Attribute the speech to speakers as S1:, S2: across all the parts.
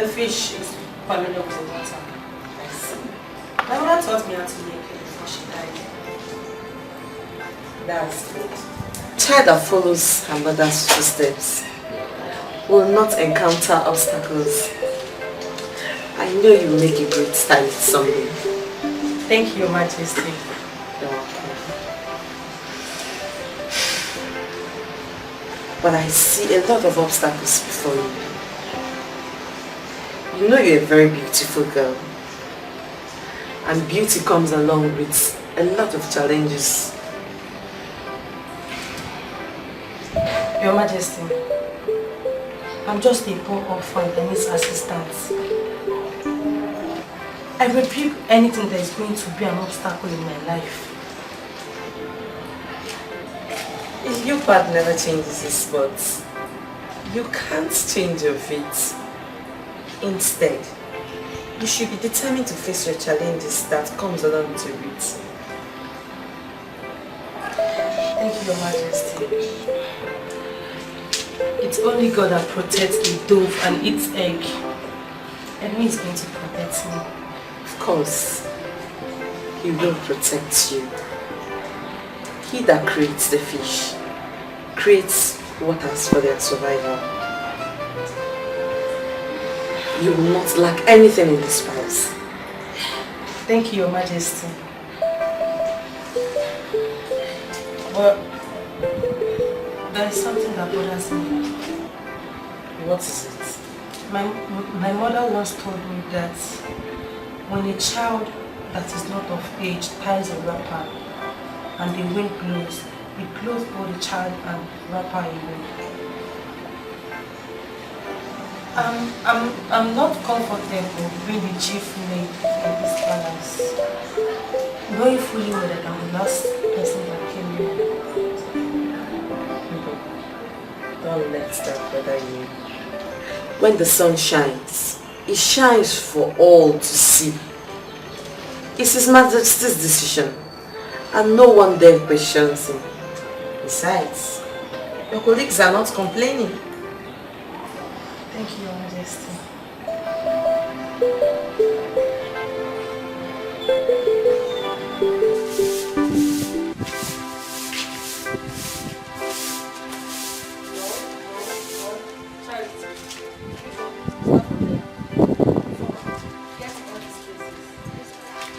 S1: The fish is familiar with the water. I see. My mother taught me how to make it before she died.
S2: That's good. Child that follows her mother's footsteps will not encounter obstacles. I know you will make a great stylist someday.
S1: Thank you, Your Majesty.
S2: You're welcome. But I see a lot of obstacles before you. You know you're a very beautiful girl. And beauty comes along with a lot of challenges.
S1: Your Majesty, I'm just a poor orphan that needs assistance. I rebuke anything that is going to be an obstacle in my life.
S2: Your path never changes, but you can't change your fate. Instead, you should be determined to face your challenges that comes along to it.
S1: Thank you, Your Majesty. It's only God that protects the dove and its egg. And He is going to protect me.
S2: Of course, He will protect you. He that creates the fish creates waters for their survival. You will not lack anything in this palace.
S1: Thank you, Your Majesty. But there is something that bothers me.
S2: What is it?
S1: My mother once told me that when a child that is not of age ties a wrapper and the wind blows, it blows both the child and wrapper away. I'm not comfortable being the chief maid in this palace, knowing fully well that I'm the last person that came here.
S2: Don't let that bother you. When the sun shines, it shines for all to see. It's His Majesty's decision, and no one dare questions him. Besides, your colleagues are not complaining.
S1: Thank you, Your Majesty.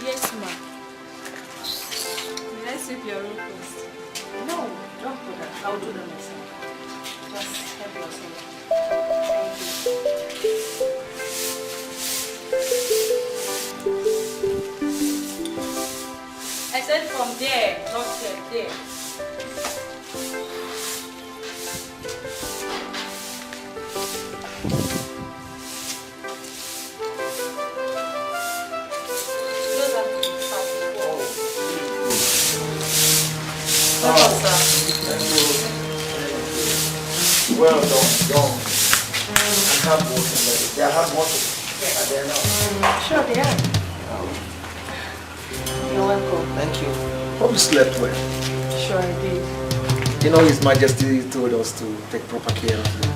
S3: Yes, ma. Did I sweep your room first?
S1: No, don't do that. I'll do that myself. Just help yourself.
S3: I said from there, not here, there. Those are the
S4: Well done, young. And hard working, lady. They are hard working. Yeah. And they are not.
S1: Sure, they are. You're welcome.
S4: Thank you. Hope you slept well.
S1: Sure, I did.
S4: You know His Majesty told us to take proper care of you.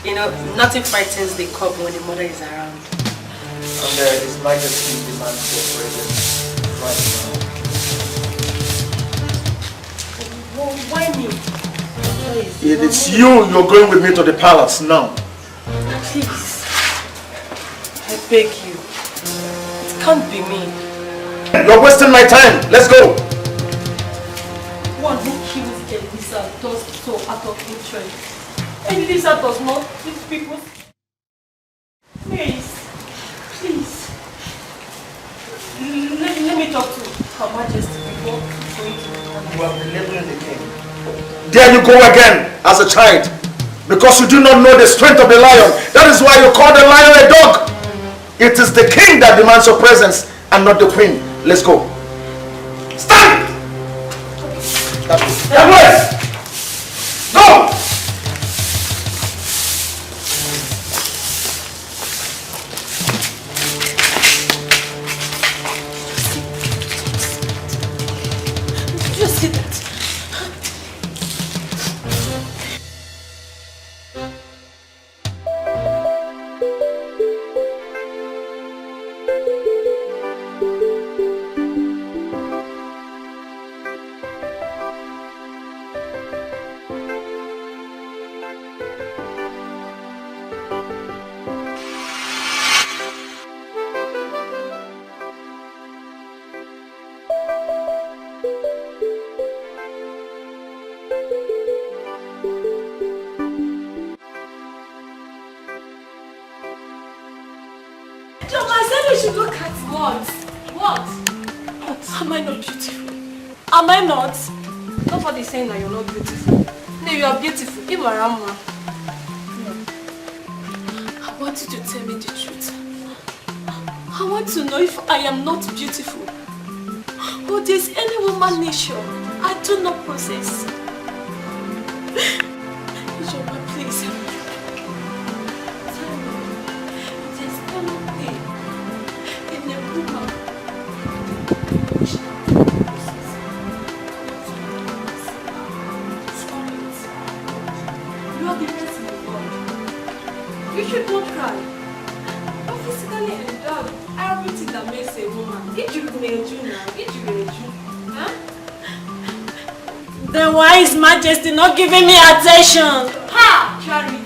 S1: You know, nothing frightens the cub when the mother is around.
S4: And His Majesty demands your presence right now.
S1: Well, why me?
S4: It is you. You're going with me to the palace now.
S1: Please, I beg you. It can't be me.
S4: You're wasting my time. Let's go.
S1: One who kills Elisa does so out of interest. And Elisa does not treat people. Please, please. Let me talk to Her Majesty before going to the palace.
S4: You have been labeling the king. There you go again, as a child. Because you do not know the strength of the lion. That is why you call the lion a dog. It is the king that demands your presence and not the queen. Let's go. Stand! That way! Go!
S1: Did you see that?
S3: What? Am I not beautiful? Am I not? Nobody's saying that you're not beautiful. No, you are beautiful. Imarama. I want you to tell me the truth. I want to know if I am not beautiful. Or there's any woman nature I do not possess. Ijoma, please. Tell me, there's anything in a woman which I possess. You are the best in the world. You should not cry. You're physically endowed with everything that makes a woman. Huh?
S5: Then why is Majesty not giving me attention?
S3: Ha! Charity!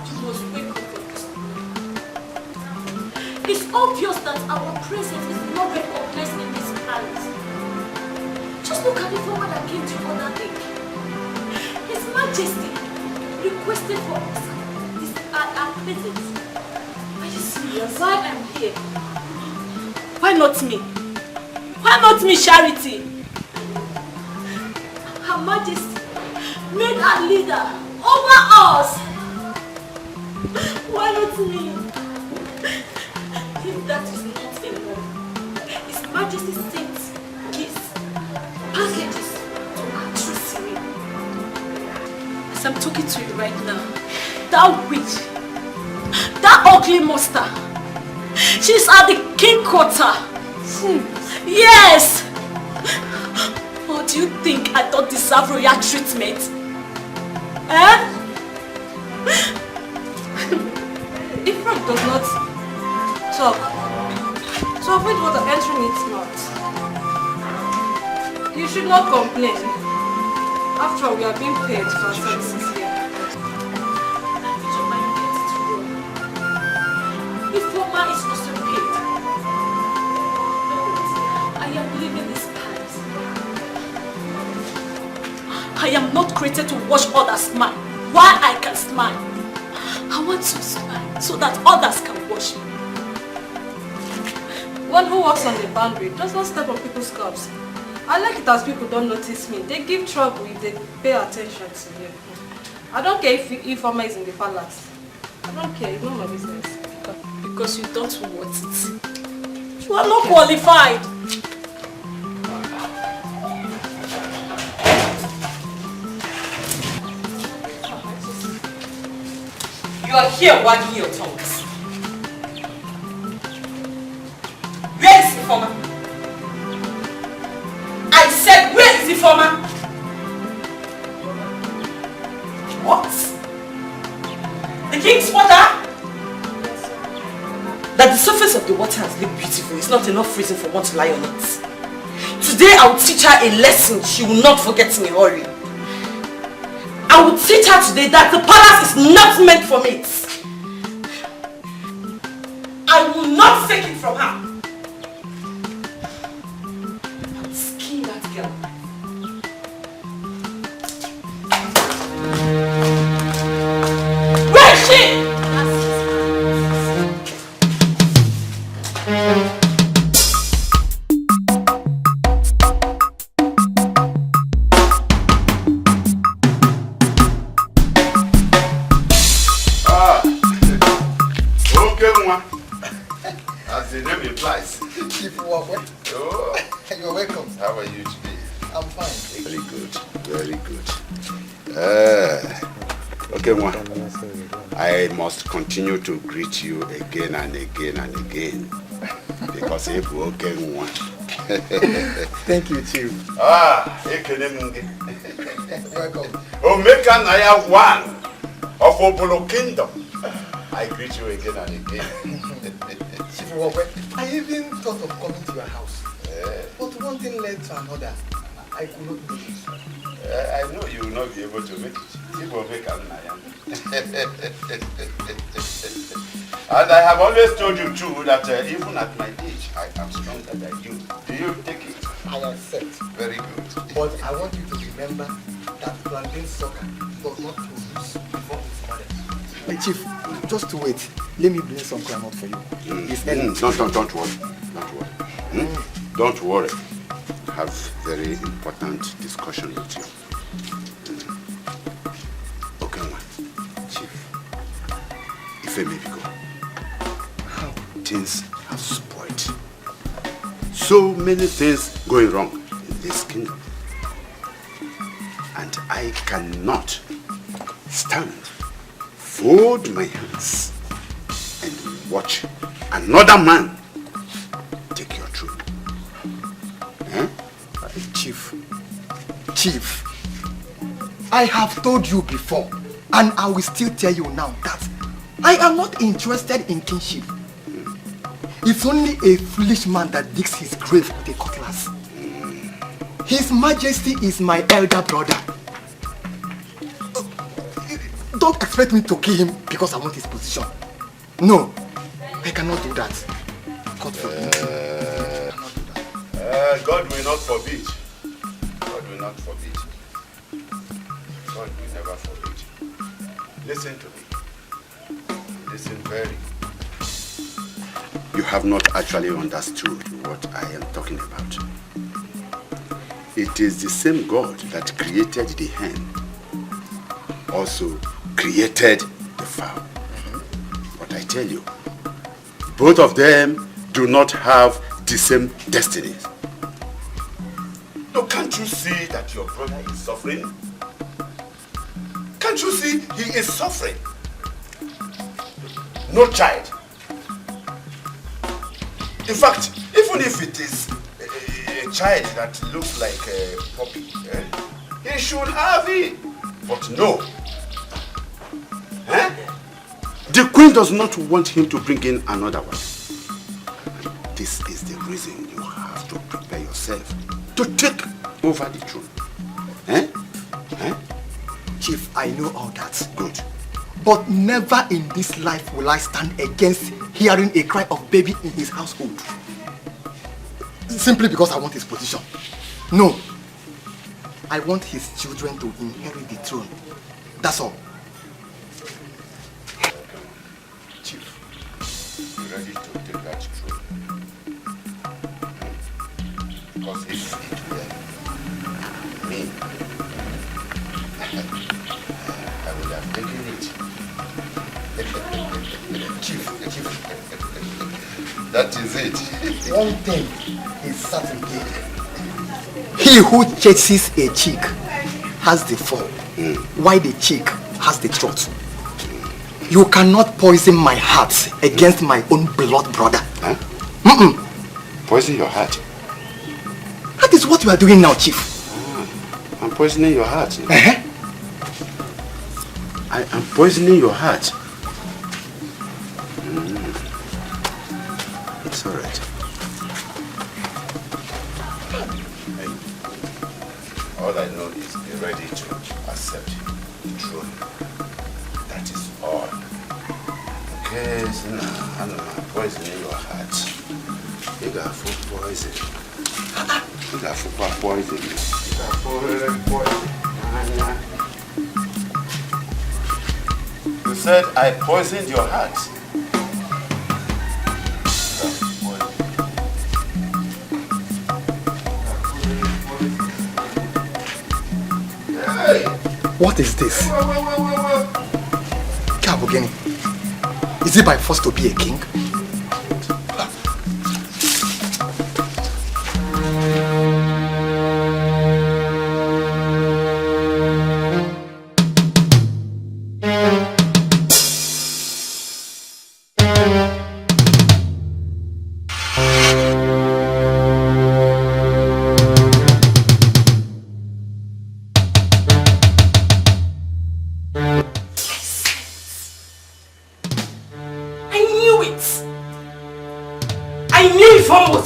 S3: You must wake up for this. It's obvious that our presence is not recognized in this palace. Just look at the woman that came the other day. His Majesty requested for us our presence. Are you serious? Why I'm here?
S5: Why not me? Why not me, Charity?
S3: Her Majesty made her leader over us.
S5: Why not me?
S3: If that is not enough, His Majesty sent gifts, packages to our true Siri. As I'm talking to you right now, that witch, that ugly monster, she's at the king quarter.
S5: Yes! Or do you think I don't deserve royal treatment? Eh?
S3: If Frank does not talk, to avoid what I'm entering it not, you should not complain. After all, we are being paid for our services here.
S5: Informer is also paid. I am leaving this palace. I am not created to watch others smile. Why I can smile? I want to smile so that others can watch me.
S3: One who walks on the boundary does not step on people's cups. I like it as people don't notice me. They give trouble if they pay attention to me. I don't care if Informer is in the palace. I don't care, it's not my business.
S5: Because you don't want it. You are not qualified.
S2: You are here wagging your tongues. Where is Informer? I said, where is Informer? What? The king's mother? That the surface of the water has looked beautiful is not enough reason for one to lie on it. Today I will teach her a lesson she will not forget in a hurry. I will teach her today that the palace is not meant for mates. I will not take it from her. I will skin that girl. Where is she?
S6: As the name implies.
S7: You're welcome.
S6: How are you today?
S7: I'm fine.
S6: Very good, very good. Okay, Mwa. I must continue to greet you again and again and again. Because if you okay, Mwa.
S7: Thank you, Chief.
S6: Welcome. Omeka Naya one of Obolo Kingdom. I greet you again and again.
S7: Chief, I even thought of coming to your house. But one thing led to another. I could not make it.
S6: I know you will not be able to make it. Chief Omeka Naya. And I have always told you too that even at my age, I am stronger than you. Do you take it?
S7: I accept.
S6: Very good.
S7: But I want you to remember that plantain soccer does not produce before it's Hey, Chief, just to wait. Let me bring some groundnut for you. It's early.
S6: Don't worry. Don't worry. Don't worry. I have very important discussion with you. Okay, man. Chief. If I may go. How things have spoiled. So many things going wrong in this kingdom. And I cannot stand, fold my hands, and watch another man take your throne. Eh?
S7: Chief, I have told you before, and I will still tell you now that I am not interested in kingship. It's only a foolish man that digs his grave with a cutlass. His Majesty is my elder brother. Don't expect me to kill him because I want his position. No, I cannot do that. God forbid.
S6: God will not forbid. God will not forbid. God will never forbid. Listen to me. Listen very. You have not actually understood what I am talking about. It is the same God that created the hen, also created the fowl. But I tell you, both of them do not have the same destinies. No, can't you see that your brother is suffering? Can't you see he is suffering? No child. In fact, even if it is a child that looks like a puppy, he should have it. But no. The queen does not want him to bring in another one. This is the reason you have to prepare yourself to take over the throne.
S7: Chief, I know all that.
S6: Good.
S7: But never in this life will I stand against hearing a cry of baby in his household. Simply because I want his position. No. I want his children to inherit the throne. That's all.
S6: Chief, you ready to take that throne? Because if it were me, I would have taken it.
S7: Chief.
S6: That is it.
S7: One thing is certain. He who chases a chick has the fall, while the chick has the throat. You cannot poison my heart against my own blood brother.
S6: Huh? Poison your heart?
S7: That is what you are doing now, Chief.
S6: I'm poisoning your heart. I am poisoning your heart. It's all right. All I know is be ready to accept the throne. That is all. Okay, so now I'm poisoning your heart. You got food poison. You got food poison. You got food poison. You said I poisoned your heart.
S7: What is this? Kabugeni. Is it by force to be a king?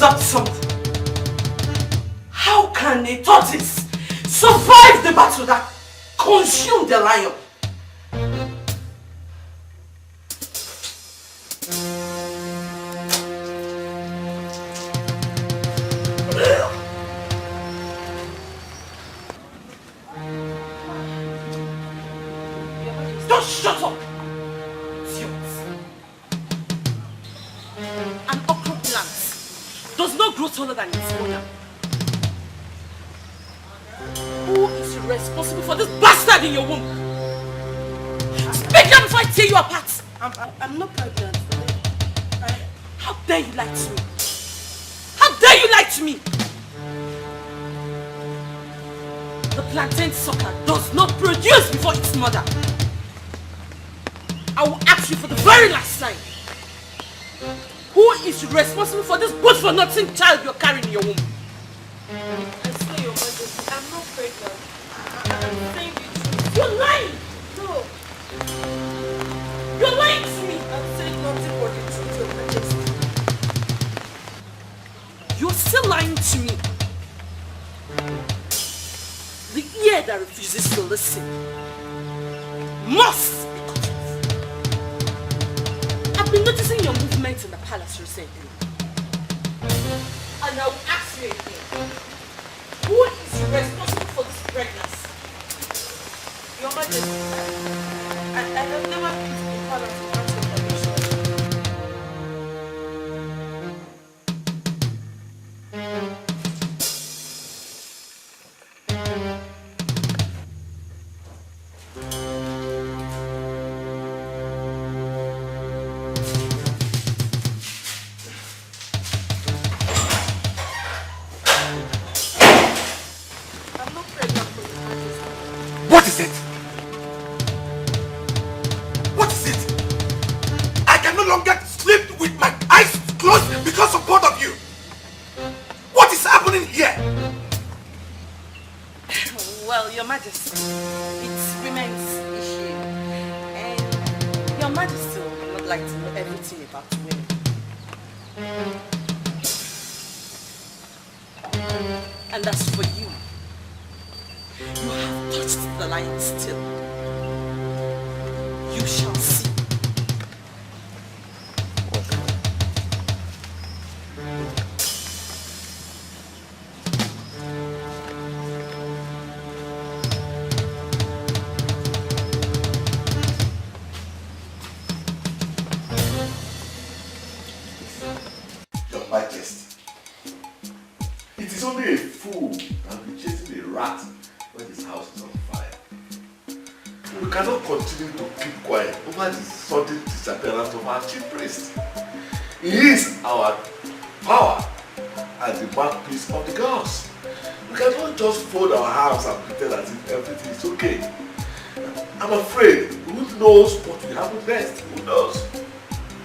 S1: Up to something. How can a tortoise survive the battle that consumed the lion? Just shut up!
S5: not other than his mother. Who is responsible for this bastard in your womb? Speak up before I tear you apart.
S1: I'm not pregnant.
S5: How dare you lie to me? How dare you lie to me? The plantain sucker does not produce before its mother. I will ask you for the very last time. Who is responsible for this good-for-nothing child you're carrying in your womb?
S3: I swear, Your Majesty, I'm not pregnant. I'm saying the truth.
S5: You're lying!
S3: No,
S5: You're lying to me!
S3: I'm saying nothing but the truth, Your Majesty.
S5: You're still lying to me. The ear that refuses to listen must be cut off. I've been noticing your movements in the palace recently. And I will ask you again, who is responsible for this pregnancy?
S3: Your Majesty, I have never been to the palace to ask for permission. I'm not pregnant for Your Majesty.
S7: What is it? What is it? I can no longer sleep with my eyes closed because of both of you. What is happening here?
S5: Well, Your Majesty, it's women's issue. And Your Majesty would not like to know everything about women. And as for you, you have touched the line still. You shall see.
S6: Your Majesty, it is only a fool that will be chasing a rat when his house is on fire. We cannot continue to keep quiet over the sudden disappearance of our chief priest. He is our power and the mouthpiece of the gods. We cannot just fold our arms and pretend as if everything is okay. I'm afraid, who knows what will happen next? Who knows?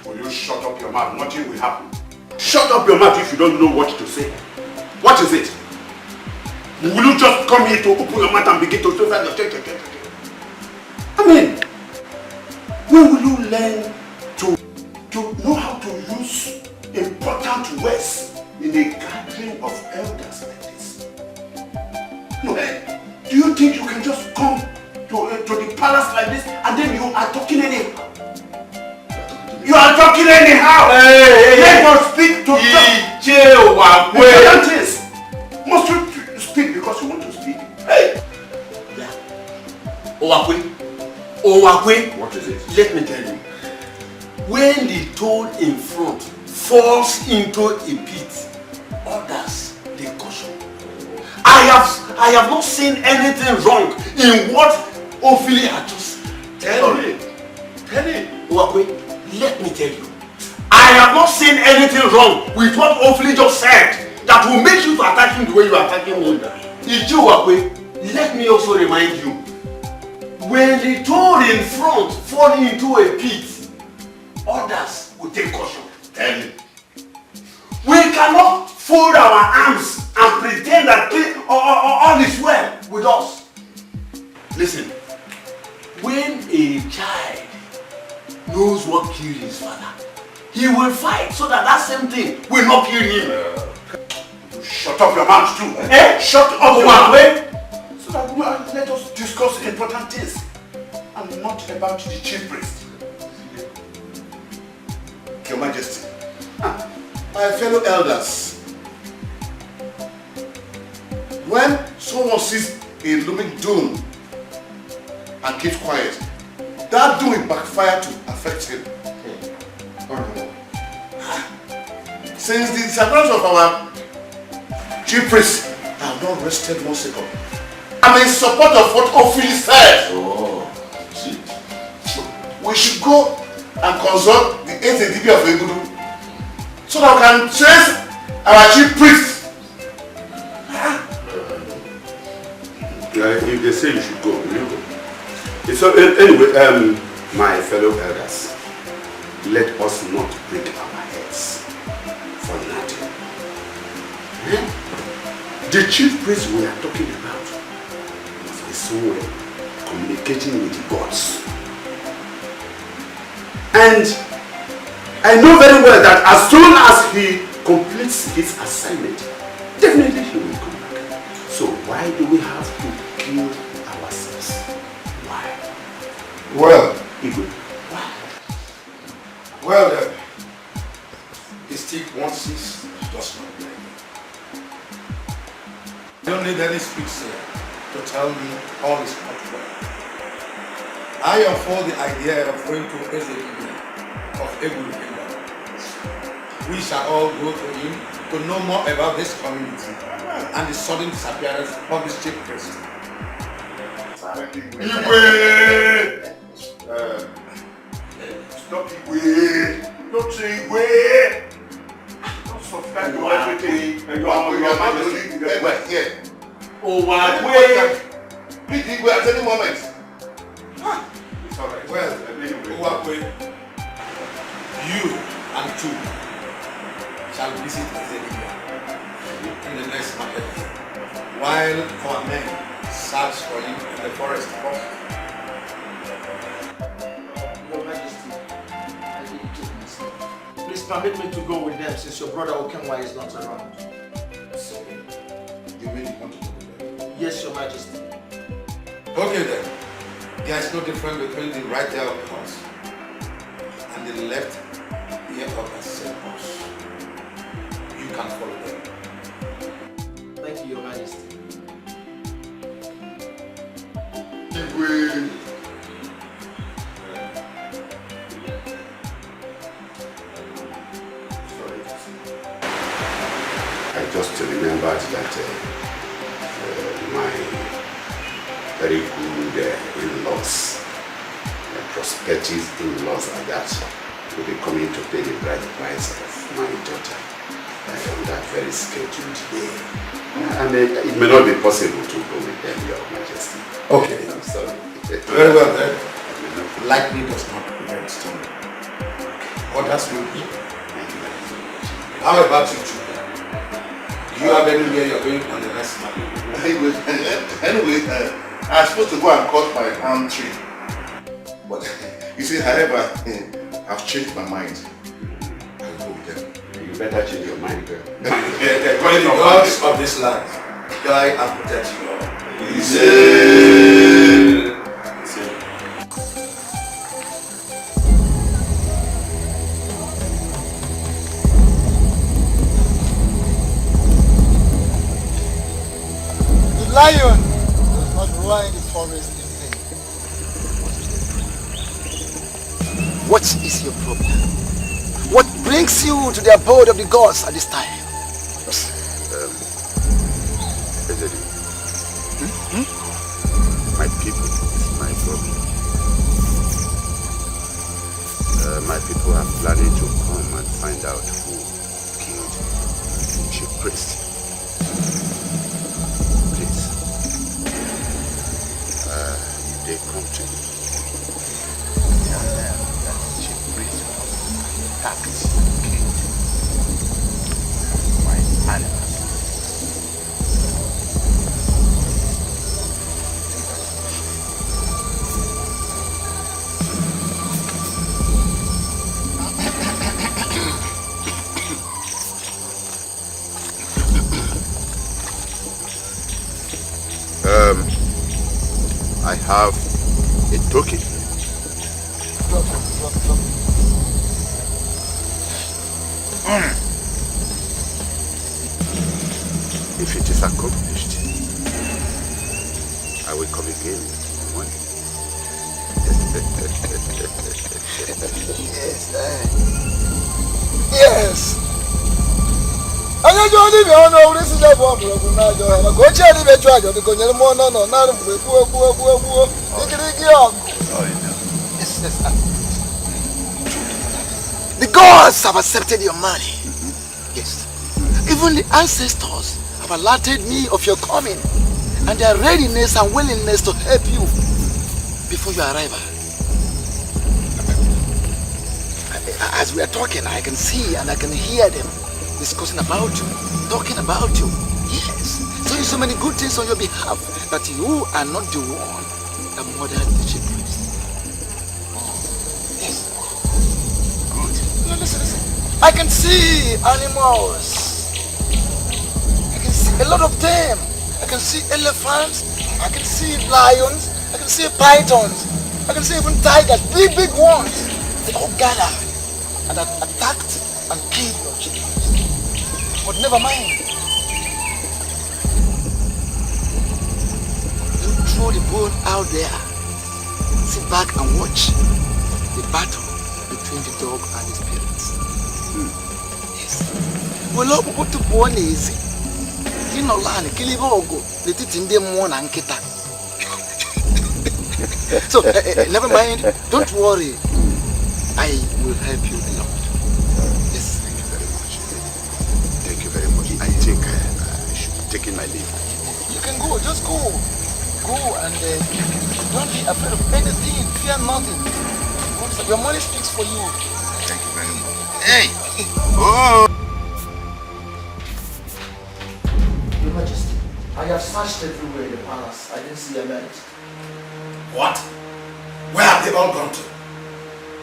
S8: Will you shut up your mouth? Nothing will happen.
S6: Shut up your mouth if you don't know what to say.
S8: What is it? Will you just come here to open your mouth and begin to say that?
S6: I mean, when will you learn to know how to use important words in a gathering of elders like this? No, do you think you can just come to the palace like this and then you are talking anyhow? You are talking anyhow! Let us speak to important things. Must you speak because you want to speak? Hey!
S9: Owakwe,
S6: What is it?
S9: let me tell you. When the toad in front falls into a pit, others they caution. I have not seen anything wrong in what Ophelia had just
S6: Tell me.
S9: Owakwe, let me tell you. I have not seen anything wrong with what Ophelia just said that will make you to attack him the way you are attacking me. Uju Okoli, let me also remind you. When the toad in front fall into a pit, others will take caution.
S6: Tell me.
S9: We cannot fold our arms and pretend that all is well with us. Listen, when a child knows what killed his father, he will fight so that that same thing will not kill him.
S8: Shut up your mouth too.
S9: Shut up your mouth.
S6: So that let us discuss important things and not about the chief priest.
S8: Your Majesty.
S6: My fellow elders, when someone sees a looming doom and keeps quiet, that doom will backfire to affect him. Since the disappearance of our
S8: Chief priest, I have not rested 1 second. I'm in support of what Ophili said.
S9: Oh, see.
S8: We should go and consult the ATDP of Egudu so that we can trace our chief priest.
S6: If they say you should go, will you go? So anyway, my fellow elders, let us not break our heads for nothing. The chief priest we are talking about must be somewhere communicating with the gods. And I know very well that as soon as he completes his assignment, definitely he will come back. So why do we have to kill ourselves? Why?
S7: Well,
S6: Even why?
S7: well then, the stick once sees does not break. You don't need any speech here to tell me all is not well. I am for the idea of going to Ezekiyah of Egudu Kingdom. We shall all go to him to know more about this community and the sudden disappearance of this chief priest.
S8: Stop Igwe! Don't say Igwe! Don't subscribe to everything. You are not the leader here.
S9: Oh,
S8: Please Igwe at any moment.
S7: It's alright. Well, Uwakwe, you and two shall visit Ezekiyah in the next market while our men search for him in the forest.
S4: Your Majesty, I didn't take myself. Please permit me to go with them since your brother Okenwa is not around.
S7: So, you really want to go with them?
S4: Yes, Your Majesty.
S7: Okay then. There is no difference between the right ear of the horse and the left ear of the same horse. You can follow them.
S4: Thank you, Your Majesty.
S8: Igwe!
S6: Sorry. I just remembered that my very good in-laws, prospective in-laws at that, will be coming to pay the bride price of my daughter on that very scheduled day. And it may not be possible to go with them, Your Majesty.
S7: Okay.
S6: I'm sorry.
S7: Very well then. Lightning does not prevent storm. Others will be. How about you two? Do you have anywhere you're going on the next month?
S8: Anyway, I'm supposed to go and cut my palm tree. But you see, however, I've changed my mind. I'll go with them.
S6: You better change your mind, girl.
S7: May the gods of this land guide and protect you all.
S10: The lion does not roar in the forest in vain. What is your problem? What brings you to the abode of the gods at this time?
S6: My people is my problem. My people are planning to come and find out who killed the chief priest. Please, they come to me. Tell them that the chief priest was attacked and killed by animals. I have a token. If it is accomplished, I will come again tomorrow morning.
S10: Yes. onye ji onye ibe ọnụ ọwụrụ isi jabụ ọmụrọgwụ n'ajọ ha maka ochie n'ibe chụ aja dịka onyere mụọ nọ nọ narụ mgbe gbuo ikirigi ọgụ. The gods have accepted your money. Yes. Even the ancestors have alerted me of your coming and their readiness and willingness to help you before your arrival. As we are talking, I can see and I can hear them discussing about you, talking about you. Yes. Saying so many good things on your behalf that you are not the one that murdered the chief priest. Yes. Good. No, listen. I can see animals. I can see a lot of them. I can see elephants. I can see lions. I can see pythons. I can see even tigers, big ones. They all gathered and attacked and killed your children. But never mind. You throw the bone out there. Sit back and watch the battle between the dog and his parents. Yes. Well, put to one easy. You know, land, kill him or go. They teach him them one and kita. So, never mind. Don't worry. I will help you a lot. Yes.
S6: Thank you very much. Thank you very much. I think I should be taking my leave.
S10: You can go. Just go. Go and don't be afraid of anything. Fear nothing. Your money speaks for you.
S6: Thank you very much. Hey! Oh!
S7: Your Majesty, I have searched everywhere in the palace. I didn't see a man.
S9: What? Where have they all gone to?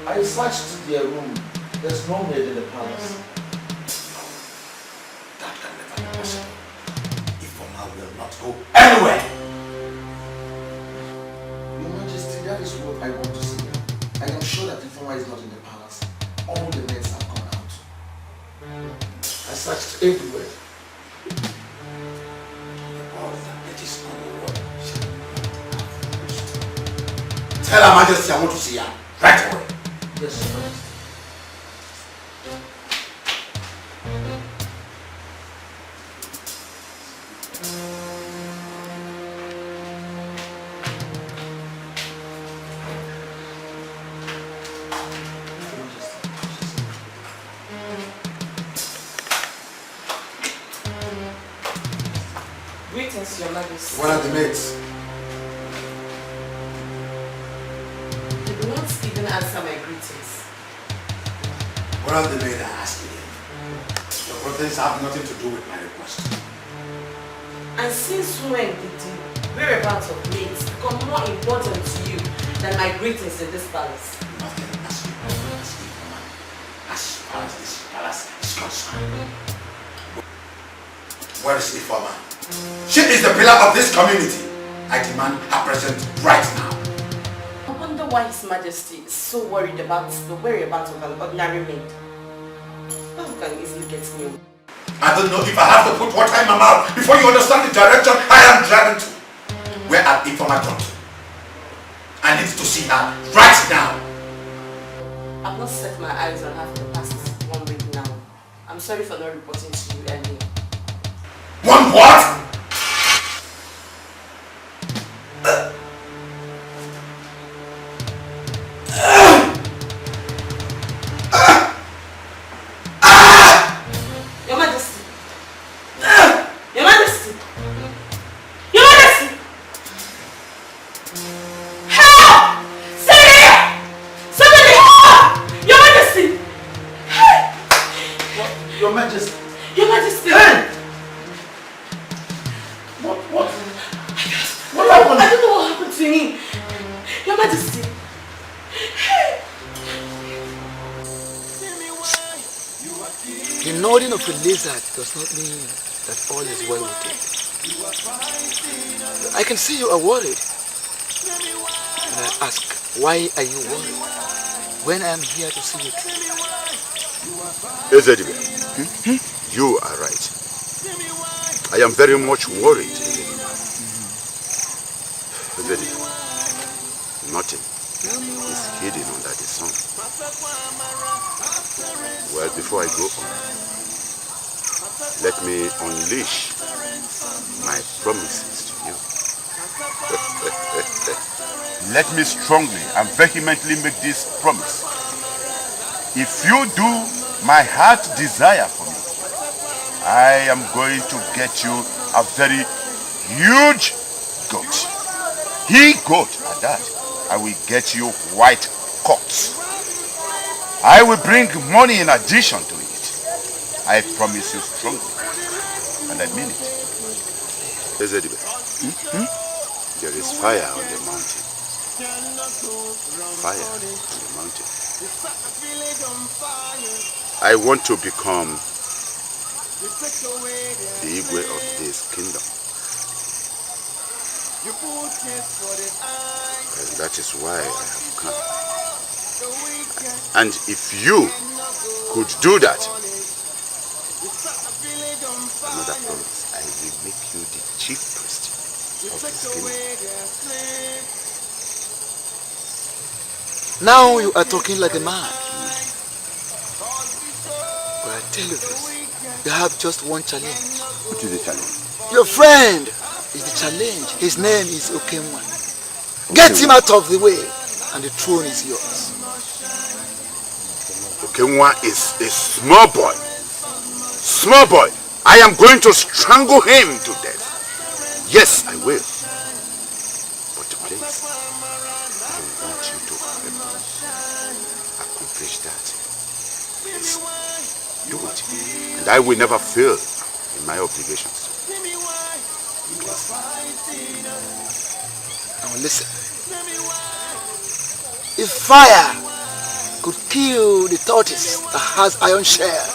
S7: I searched their room. There's no maid in the palace.
S9: That can never be possible. Ifoma will not go anywhere.
S7: Your Majesty, that is what I want to see. I am sure that Ifoma is not in the palace. All the maids have gone out. I searched everywhere.
S9: All that is on the water. Tell Her Majesty I want to see her right away.
S7: Yes, Your Majesty.
S2: Greetings, Your Majesty.
S9: What are the maids?
S2: They do not even answer my greetings.
S9: What are the maids asking you? Your proteins have nothing to do with my request.
S2: And since when did the whereabouts of maids become more important to you than my greetings in this palace?
S9: Nothing as important as Ifoma, as far as this palace is concerned. Where is Ifoma? She is the pillar of this community. I demand her presence right now.
S2: I wonder why His Majesty is so worried about the whereabouts of an ordinary maid. One can easily get me.
S9: I don't know if I have to put water in my mouth before you understand the direction I am driving to. Where have Ifoma gone to? I need to see her right now.
S2: I've not set my eyes on her for the past 1 week now. I'm sorry for not reporting to you earlier.
S9: One what?
S2: Your Majesty! Your Majesty! Your Majesty! Help! Somebody help! Your Majesty!
S7: Your Majesty.
S2: Your Majesty!
S7: Hey! What happened?
S2: I don't know what happened to him. Your Majesty!
S10: The nodding of a lizard does not mean that all is well with it. I can see you are worried. And I ask, why are you worried when I am here to see you through?
S6: Ezedibe, you are right. I am very much worried. Ezedibe, nothing is hidden under the sun. Well, before I go on, let me unleash my promises to you. Let me strongly and vehemently make this promise. If you do my heart desire for me, I am going to get you a very huge goat. He goat at that. I will get you white coats. I will bring money in addition to it. I promise you strongly. And I mean it. There is fire on the mountain. Fire on the mountain. I want to become the Igwe of this kingdom. And that is why I have come. And if you could do that, another promise, I will make you the chief priest of this kingdom.
S10: Now you are talking like a man. But I tell you this, you have just one challenge.
S6: What is the challenge?
S10: Your friend is the challenge. His name is Okemwa. Get him out of the way and the throne is yours.
S6: Okemwa is a small boy. Small boy. I am going to strangle him to death. Yes, I will. But please, I want you to help me accomplish that. Please, do it. And I will never fail in my obligations. Please.
S10: Now listen. If fire could kill the tortoise that has iron shell,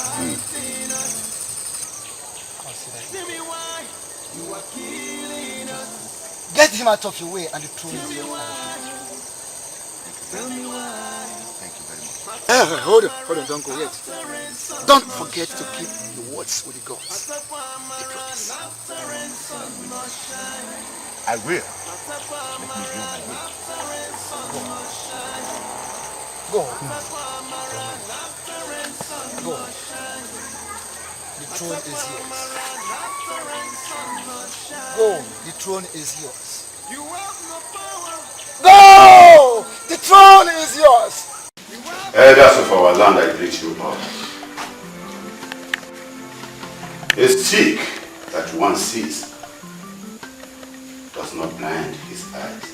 S10: get him out of your way and the throne is yours.
S6: Thank you very much.
S10: Hold on, don't go yet. Don't forget to keep the words with the gods. The promise.
S6: I will. Let me do my will.
S10: Go. Go. The throne is yours. Go. The throne is yours. Go! The throne is yours.
S6: Elders of our land, I greet you all. A stick that one sees does not blind his eyes.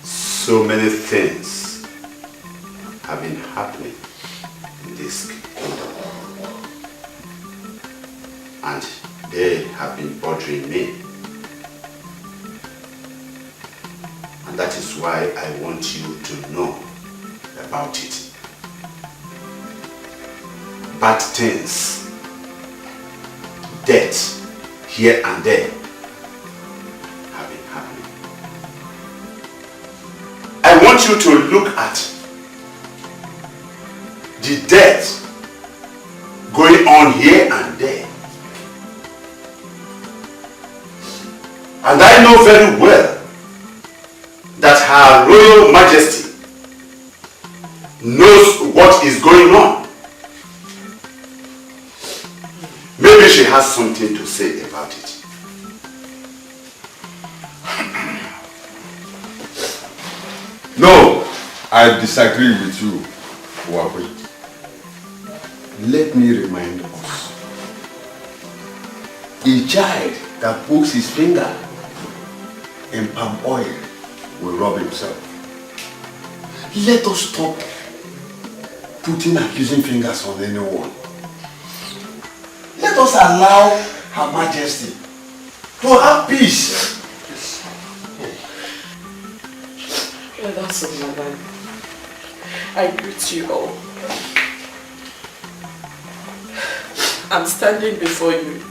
S6: So many things have been happening in this kingdom, and they have been bothering me. And that is why I want you to know about it. Bad things, death here and there have been happening. I want you to look at the death going on here and there. And I know very well that Her Royal Majesty knows what is going on. Maybe she has something to say about it.
S11: No, I disagree with you, Uwakwe. Let me remind us. A child that pokes his finger in palm oil will rub himself. Let us stop putting accusing fingers on anyone. Let us allow Her Majesty to have peace.
S2: Elders of my land, I greet you all. I'm standing before you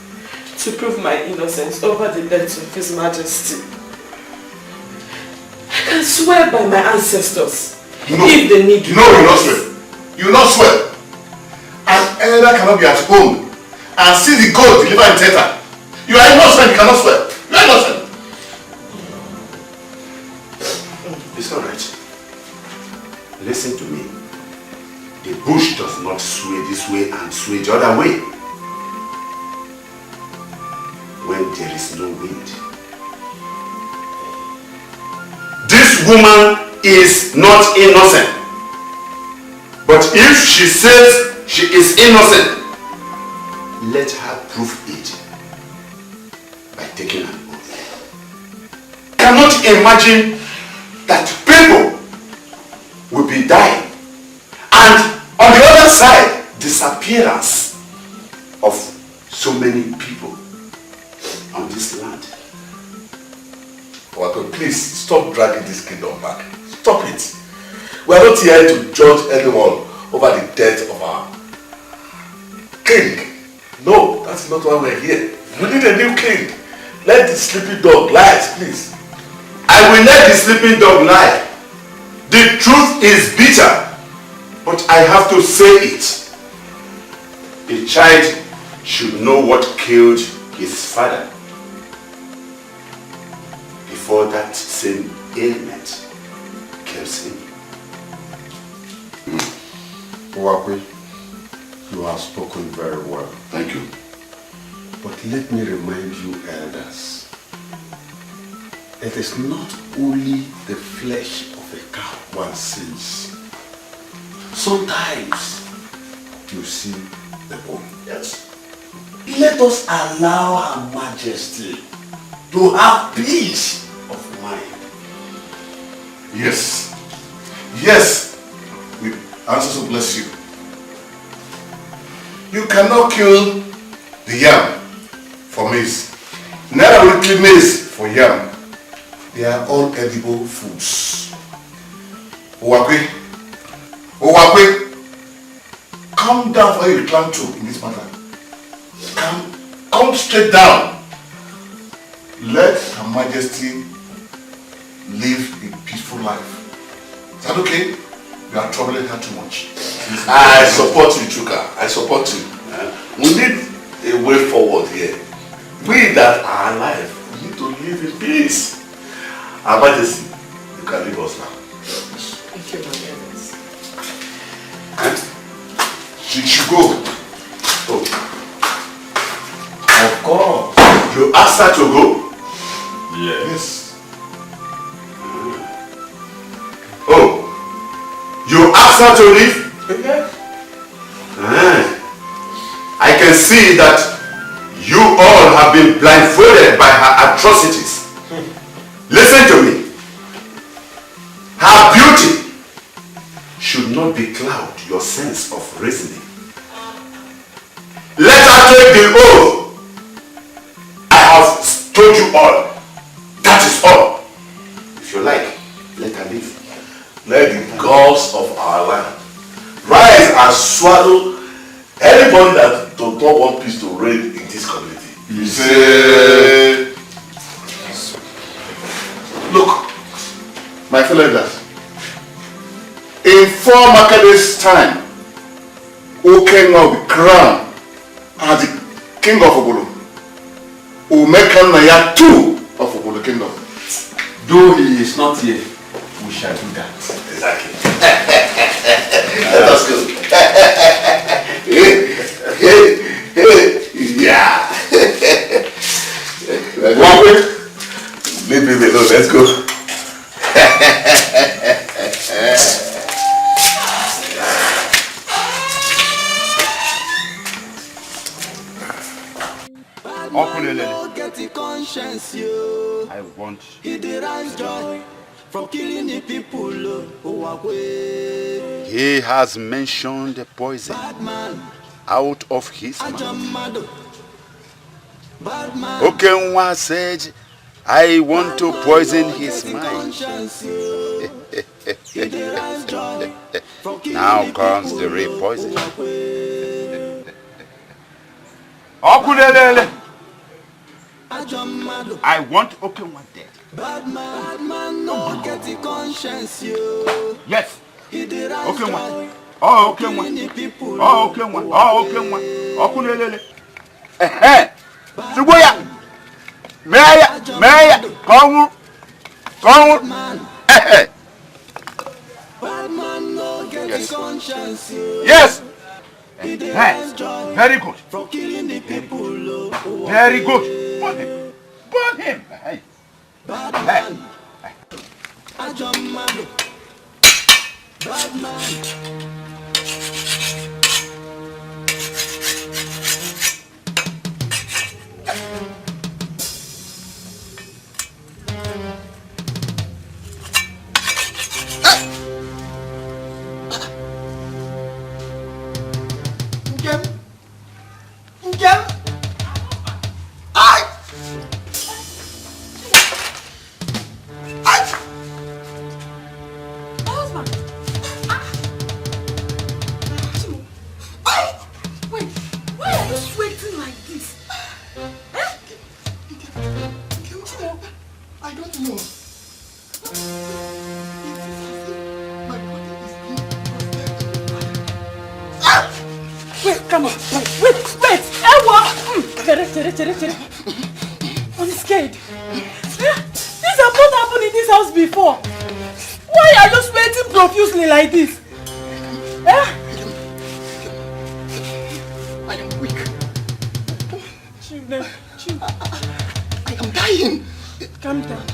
S2: to prove my innocence over the death of His Majesty. I can swear by my ancestors.
S8: No.
S2: If they need
S8: No, you will not swear. You will not swear. An elder cannot be at home and see the goat deliver in theater. You are innocent, you cannot swear. You are innocent.
S6: It's all right. Listen to me. the bush does not sway this way and sway the other way when there is no wind. This woman is not innocent. But if she says she is innocent, let her prove it by taking an oath. Cannot imagine that people will be dying and on the other side, disappearance of so many people on this land.
S8: Wako, please stop dragging this kingdom back. Stop it. We are not here to judge anyone over the death of our king. No, that's not why we're here. We need a new king. Let the sleeping dog lie, please.
S6: I will let the sleeping dog lie. The truth is bitter, but I have to say it. A child should know what killed his father before that same ailment kills him.
S11: Uwakwe, you have spoken very well.
S8: Thank you.
S11: But let me remind you, elders, it is not only the flesh of a cow one sees. Sometimes you see the bone.
S8: Yes.
S11: Let us allow Her Majesty to have peace of mind.
S8: Yes. Yes. We answer to bless you. You cannot kill the yam for maize. Neither will kill maize for yam. They are all edible foods. Uwakwe, calm down for you climb to in this matter. Come straight down. Let Her Majesty live a peaceful life. Is that okay? You are troubling her too much.
S9: I support you, Chuka. I support you. We need a way forward here. We that are alive, we need to live in peace. Her Majesty, you can leave us now.
S2: Thank you, my goodness.
S8: And she should go.
S9: Oh.
S11: Of course.
S6: You asked her to go?
S8: Yes.
S6: Oh, you asked her to leave? I can see that you all have been blindfolded by her atrocities. Listen to me. Her beauty should not becloud your sense of reasoning. Let her take the oath. I have told you all. That is all. If you like, let her leave.
S9: Let the gods of our land rise and swallow anybody that does not want peace to reign in this community.
S8: You say... Look, my fellow elders, in 4 market days' time, Okenwa will be crowned as the king of Obolo. Umekanaya 2 of Obolo Kingdom.
S11: Though he is not here, we shall do that.
S9: Exactly.
S8: Let us go.
S9: Yeah. One way. Leave me alone. Let's go.
S6: I want
S10: from killing the people who are away.
S6: He has mentioned the poison out of his mouth. Okenwa said, I want to poison his mind. Now comes the real poison. I want Okenwa dead.
S10: Bad man, no get the conscience, you.
S6: Yes. Okenwa. Oh, Okenwa. Oh, Okenwa. Oh, Okenwa. Okunelele. Sugoya. Meya. Kongu.
S4: Yes. Hey, very good. Very good. Burn him. Burn him. Hey. Hey.
S3: I'm scared. This has not happened in this house before. Why are you sweating profusely like this?
S7: I am weak.
S3: Children,
S7: I am dying.
S3: Calm down.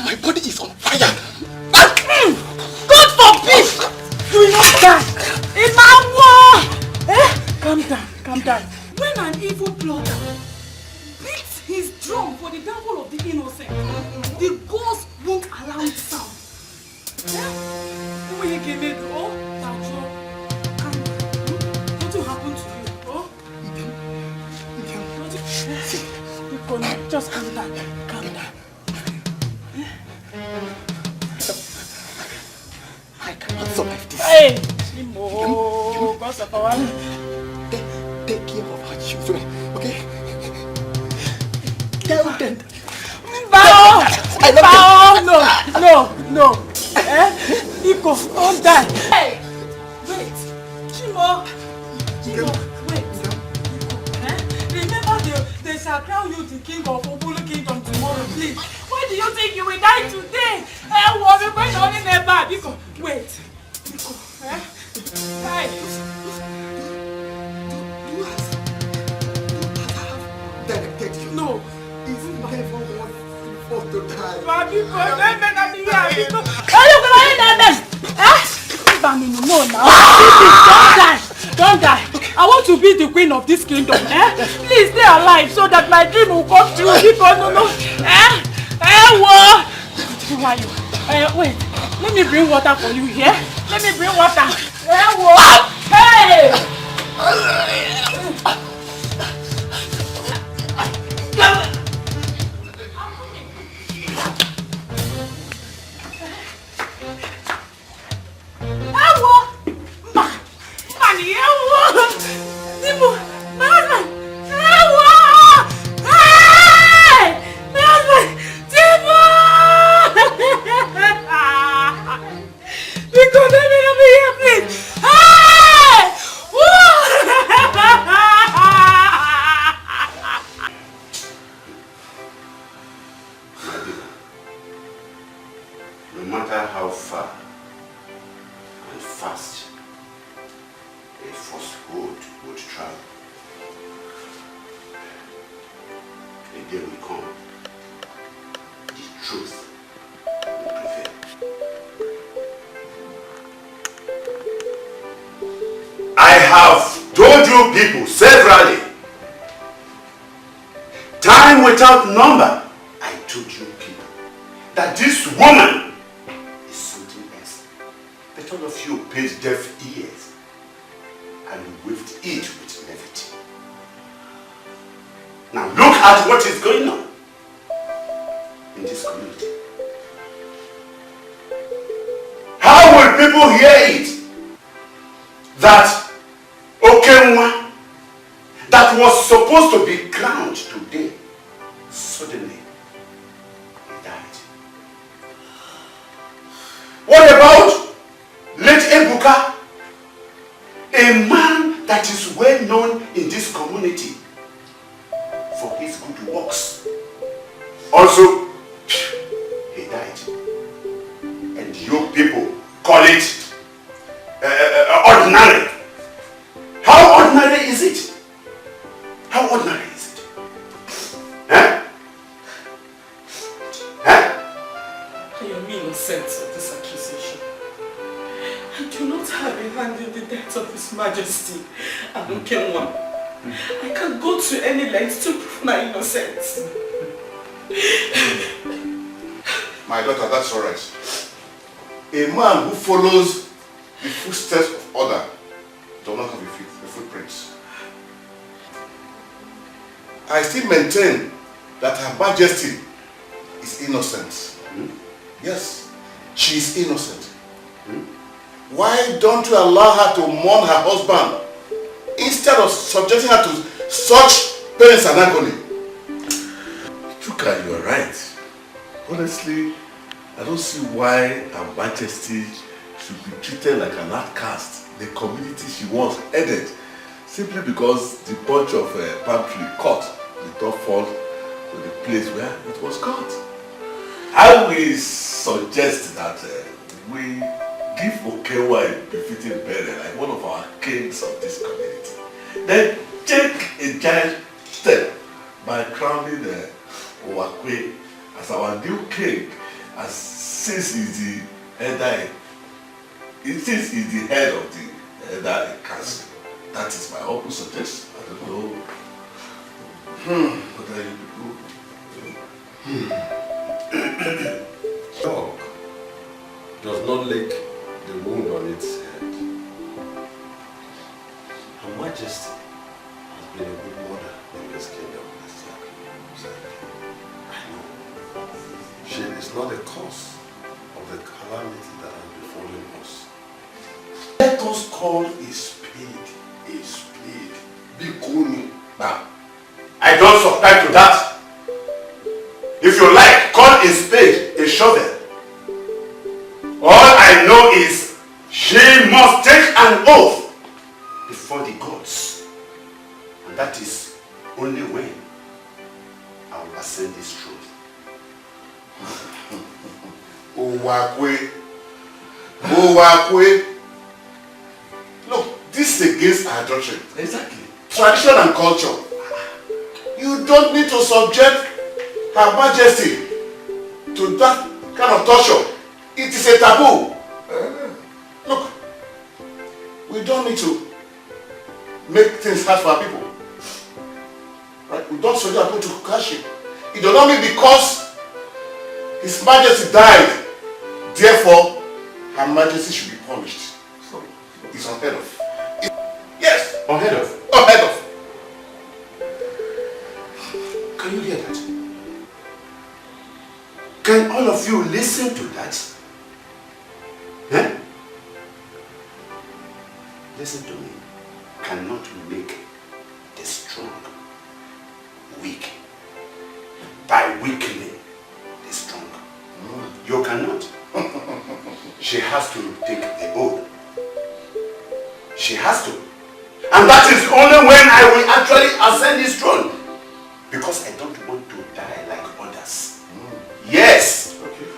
S7: My body is on fire.
S3: God forbid! You will not die. In my war! Calm down. When an evil plotter beats his drum for the downfall of the innocent, the ghost won't allow it sound. When you came in, nothing happened to you, just calm down.
S7: I cannot survive this.
S3: Hey! Chimo! God's of our...
S7: Take care of our children, okay? Tell them.
S3: Bao! No. Iko, don't die. Hey! Wait. Chimo, wait. Remember they shall crown you the king of Obulu Kingdom tomorrow, please. Why do you think you will die today? We're going on in a bad. Iko, wait. Iko, Hey!
S7: Directed you.
S3: No.
S7: It's never one for to die.
S3: Don't die. I want to be the queen of this kingdom. Please stay alive so that my dream will come true. Wait. Let me bring water for you here. Let me bring water. Hey!
S6: People severally, time without number, I told you people that this woman is something else. But all of you paid deaf ears and waved it with levity. Now look at what is going on in this community. How will people hear it that Okenwa, that was supposed to be crowned today, suddenly he died? What about late Ebuka, a man that is well known in this community for his good works? Also, he died. And you people
S8: call it ordinary. How ordinary is it? How ordinary is it? Huh? Huh?
S3: I am innocent of this accusation. I do not have a hand in the death of His Majesty, Anukenwa. I can go to any length to prove my innocence.
S8: My daughter, that's alright. A man who follows the footsteps of others does not have the footprints. I still maintain that Her Majesty is innocent. Yes, she is innocent. Why don't you allow her to mourn her husband instead of subjecting her to such pains and agony?
S12: Chuka, you are right. Honestly, I don't see why Her Majesty should be treated like an outcast in the community she once headed, simply because the bunch of palm tree cut did not fall to the place where it was cut. I will suggest that we give Okewa a befitting burial like one of our kings of this community. Then take a giant step by crowning Owakwe as our new king, as since he's the head of the elder council. That is my humble suggestion. I don't know. What are you people?
S8: Dog does not lick the wound on its head. Her Majesty has been a good mother in this kingdom. I know. She is not the cause of the calamity that has befallen us. Let us call a spade a spade. Bikuni. Now, I don't subscribe to that. If you like, call a spade a shovel. All I know is she must take an oath before the gods. And that is only when I will ascend this truth. Owakwe. Owakwe. Look, this is against our doctrine.
S12: Exactly.
S8: Tradition and culture. You don't need to subject Her Majesty to that kind of torture. It is a taboo. Look, we don't need to make things hard for our people. Right? We don't subject our people to hardship. It does not mean because His Majesty died, therefore Her Majesty should be punished. So, it's unheard of. Yes, unheard of. Unheard of. Can you hear that? Can all of you listen to that? Huh? Listen to me. Cannot make the strong weak by weakening the strong. You cannot. She has to take the oath. She has to. And that is only when I will actually ascend this throne. Because I don't want to die like others. Yes. Okay.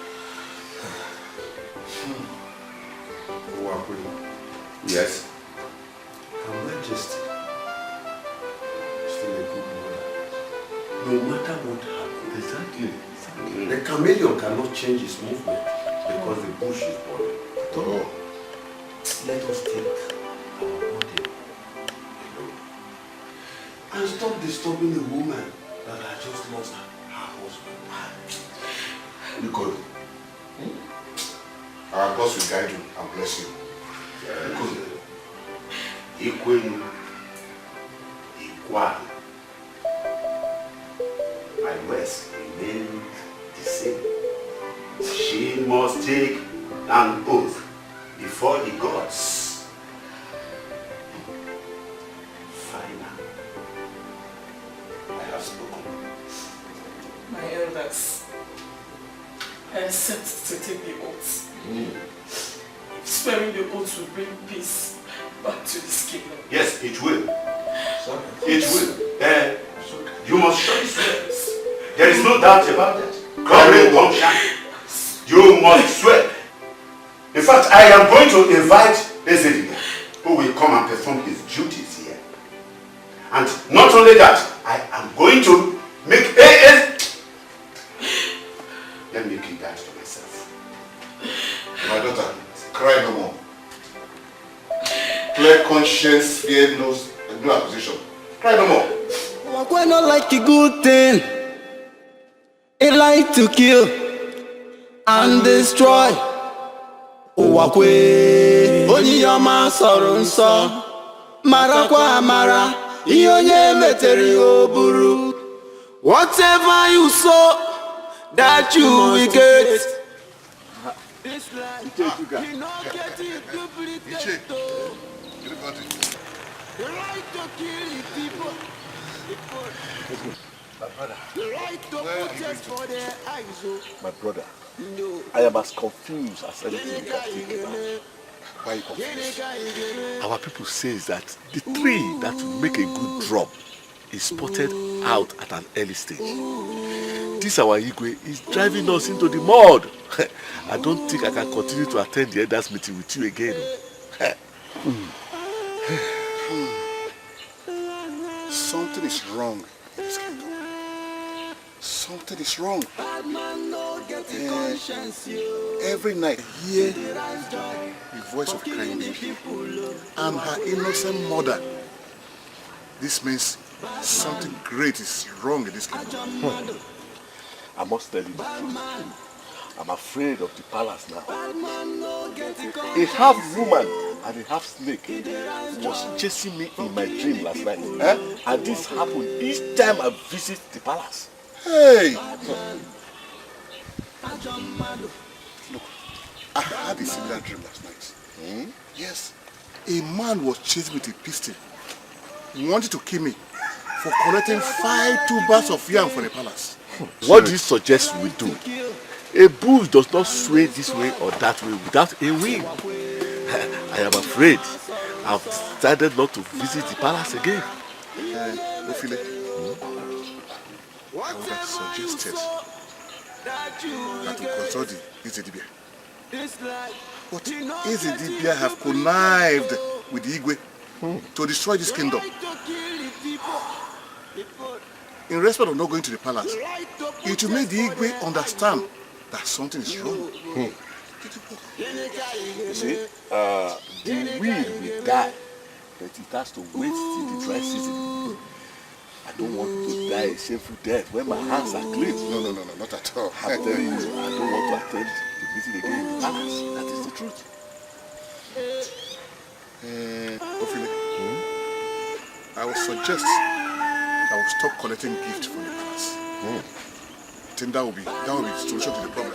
S8: Yes. Her Majesty is still a good mother. No matter what happens. Exactly. The chameleon cannot change its movement because the bush is burning. So, let us take our body alone and stop disturbing a woman that has just lost her husband. Because our God will guide you and bless you. Because equal, my words remain the same. She must take an oath before the gods. Final. I have spoken.
S3: My elders, I accept to take the oath. Swearing the oath will bring peace back to this kingdom.
S8: Yes, it will. It will. You must surely swear. There is no doubt about that. God will come shine. You must swear.
S6: In fact, I am going to invite Ezedi, who will come and perform his duties here. And not only that, I am going to make Let me keep that to myself.
S11: My daughter, cry no more. Clear conscience, fear no accusation. Cry no more.
S13: Wakwe not like a good thing. It like to kill and destroy. Wakwe Onyiyama sọ̀rọ̀ nsọ. Marakwa amara. Iyonye meteri oburu. Whatever you sow, that you will get. This life, you not get it duplicated. The right to kill people.
S12: My brother.
S13: The right to protest for their eyes.
S12: My brother, I am as confused as anything you can think about. Why are you confused? Our people say that the tree that will make a good drop is spotted out at an early stage. This our Igwe is driving us into the mud. I don't think I can continue to attend the elders meeting with you again.
S11: Something is wrong in this kingdom. Something is wrong. Every night I hear the voice of crying baby and her innocent mother. This means something great is wrong in this kingdom.
S12: I must tell you the truth. I'm afraid of the palace now. A half woman and a half snake was chasing me in my dream last night. And this happened each time I visit the palace.
S11: Hey! Look, I had a similar dream last night. Yes. A man was chasing me with a pistol. He wanted to kill me for collecting 5 tubers of yam from the palace.
S12: What do you suggest we do? A bull does not sway this way or that way without a wind. I am afraid I've decided not to visit the palace again.
S11: Ofile, I would have suggested that we consult the Ezedibia. But Ezedibia have connived with the Igwe to destroy this kingdom. In respect of not going to the palace, it will make the Igwe understand that something is wrong.
S12: You see, the weed will die, but it has to wait till the dry season. I don't want to die a shameful death when my hands are clean.
S11: No, not at all.
S12: I'm telling you, I don't want to attend the meeting again in the palace. That is the truth.
S11: Ofile, I would suggest I will stop collecting gifts from the palace. I think that will be the solution to the problem.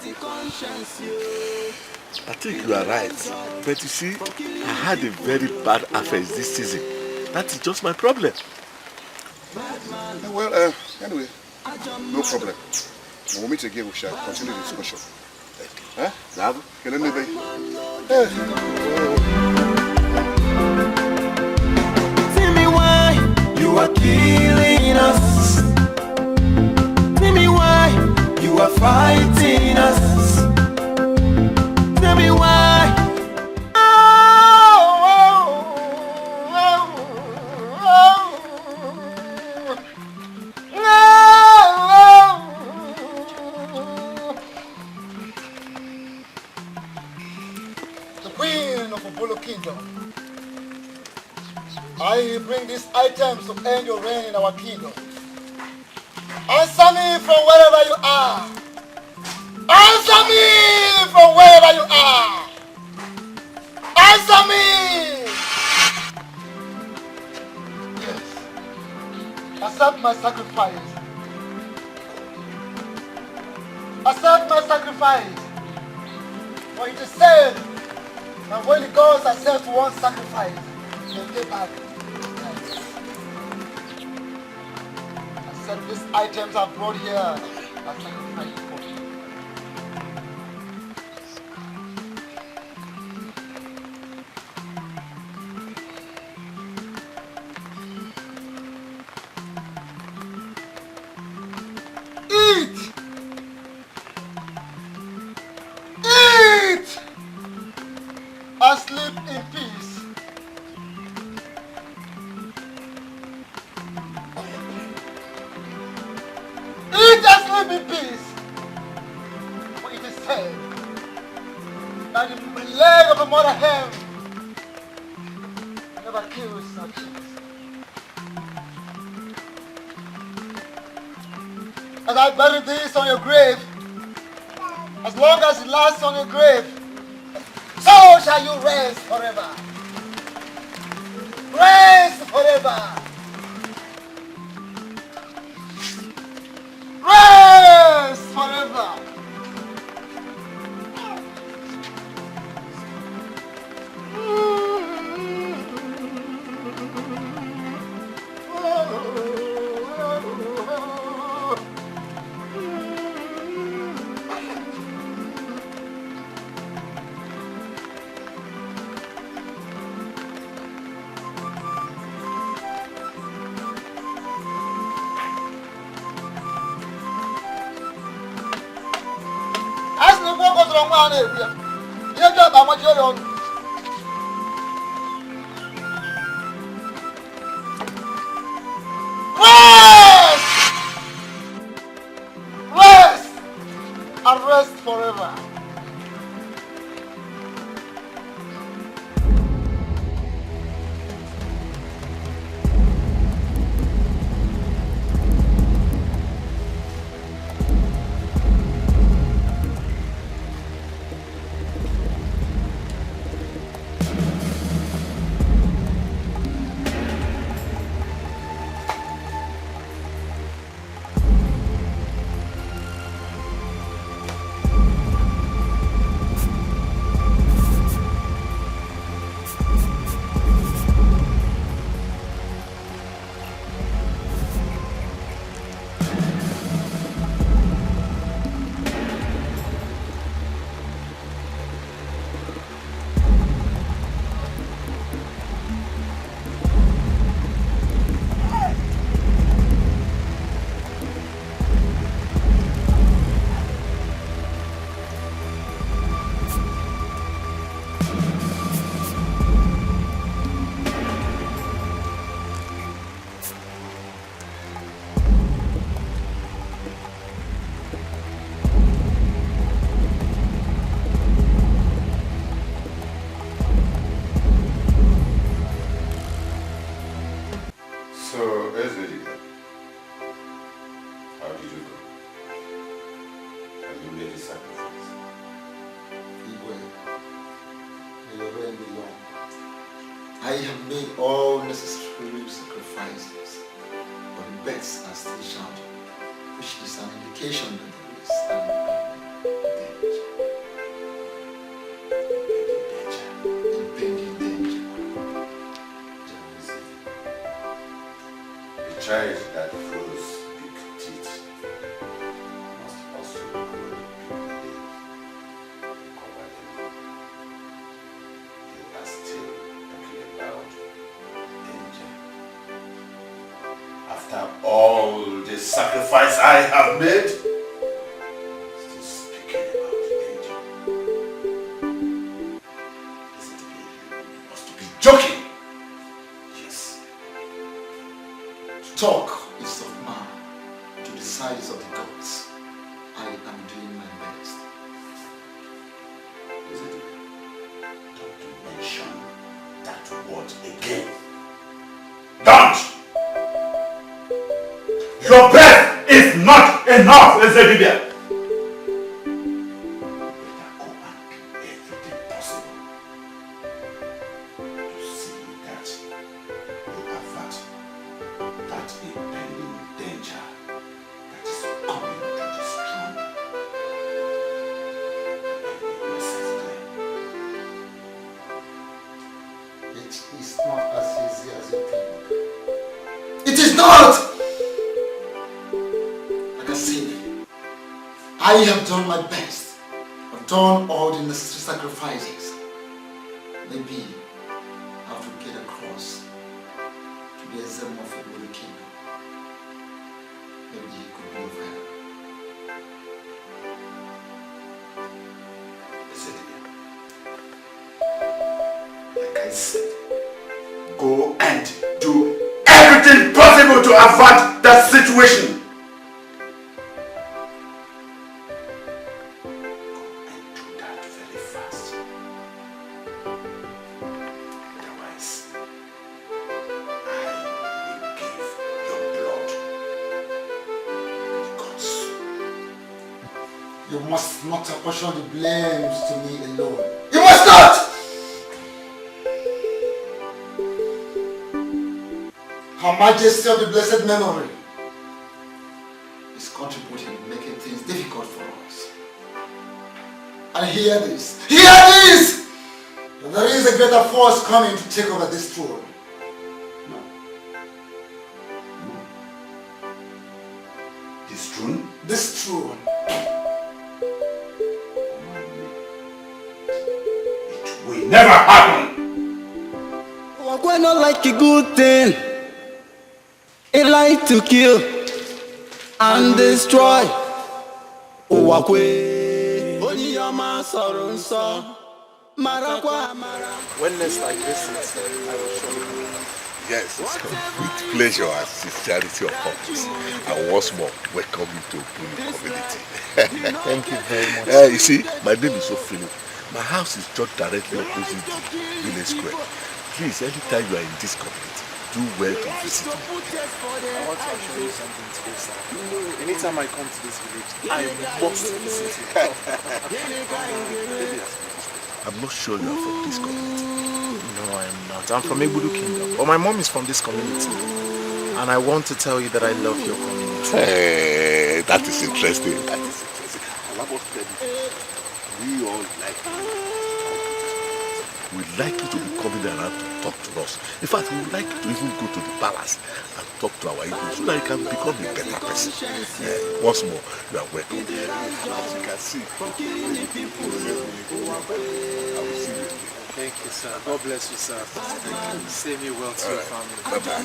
S12: I think you are right. But you see, I had a very bad affair this season. That is just my problem.
S11: Well, anyway, no problem. When we meet again, we shall continue the discussion. Huh? Tell
S13: me why you are killing us. Tell me why you are fighting us. Tell me why.
S10: The Queen of Obolo Kingdom, I bring these items to end your reign in our kingdom. Answer me from wherever you are. Answer me from wherever you are. Answer me. Yes. Accept my sacrifice. Accept my sacrifice. For it is said that when the gods accept one sacrifice, they pay back. Accept these items I brought here as sacrifice for you. Eat! Eat! and sleep in peace. Eat and sleep in peace. For it is said that the leg of a mother hen never kills her chicks. As I bury this on your grave, as long as it lasts on your grave, so shall you rest forever. Rest forever. Rest forever. Rest and rest forever. I have made all necessary sacrifices, but the bets are still shouting, which is an indication that there is impending danger.
S6: The child that grows big teeth must also grow big cover them. You are still talking about danger. After all the sacrifice I have made, still speaking about danger. Listen to me, you must be joking. Yes.
S10: Talk is of man, to the size of the gods. I am doing my best.
S6: Listen to me. Don't mention that word again. Don't!
S9: Your best is not enough, Ezebibia.
S10: It is not as easy as you think. It is not! Like I said, I have done my best. I've done all the necessary sacrifices. Maybe I have to get across to be a Zem of the kingdom. Maybe he could be of help.
S6: I said, go and do everything possible to avert that situation. Go and do that very fast. Otherwise, I will give your blood the gods.
S10: You must not apportion the blames to me alone. You must not! Her Majesty of the Blessed Memory is contributing in making things difficult for us. And hear this! Hear this! There is a greater force coming to take over this throne.
S6: This throne?
S10: This throne.
S6: It will never happen!
S13: We're not like a good thing. It like to kill and destroy.
S14: When next like this, I will show you.
S8: Yes, with pleasure and sincerity of purpose. And once more, welcome you to Puni community.
S14: Thank you very much.
S8: You see, my name is Philip. My house is just directly opposite the village square. Please, anytime you are in this community, do well to visit me.
S14: I want to show you something today, sir. Anytime I come to this village, I must visit you.
S8: I'm not sure you are from this community.
S14: No, I am not. I'm from Ebudu Kingdom. But my mom is from this community. And I want to tell you that I love your community.
S8: Hey, that is interesting. That is interesting. I must tell you, we all like you. We'd like you to be coming around to talk to us. In fact, we would like you to even go to the palace and talk to our Igbo so that you can become a better person. Once more, you are welcome. As you can see, I will see you.
S14: Thank you, sir. God bless you, sir. Save me well to your family.
S8: Bye-bye.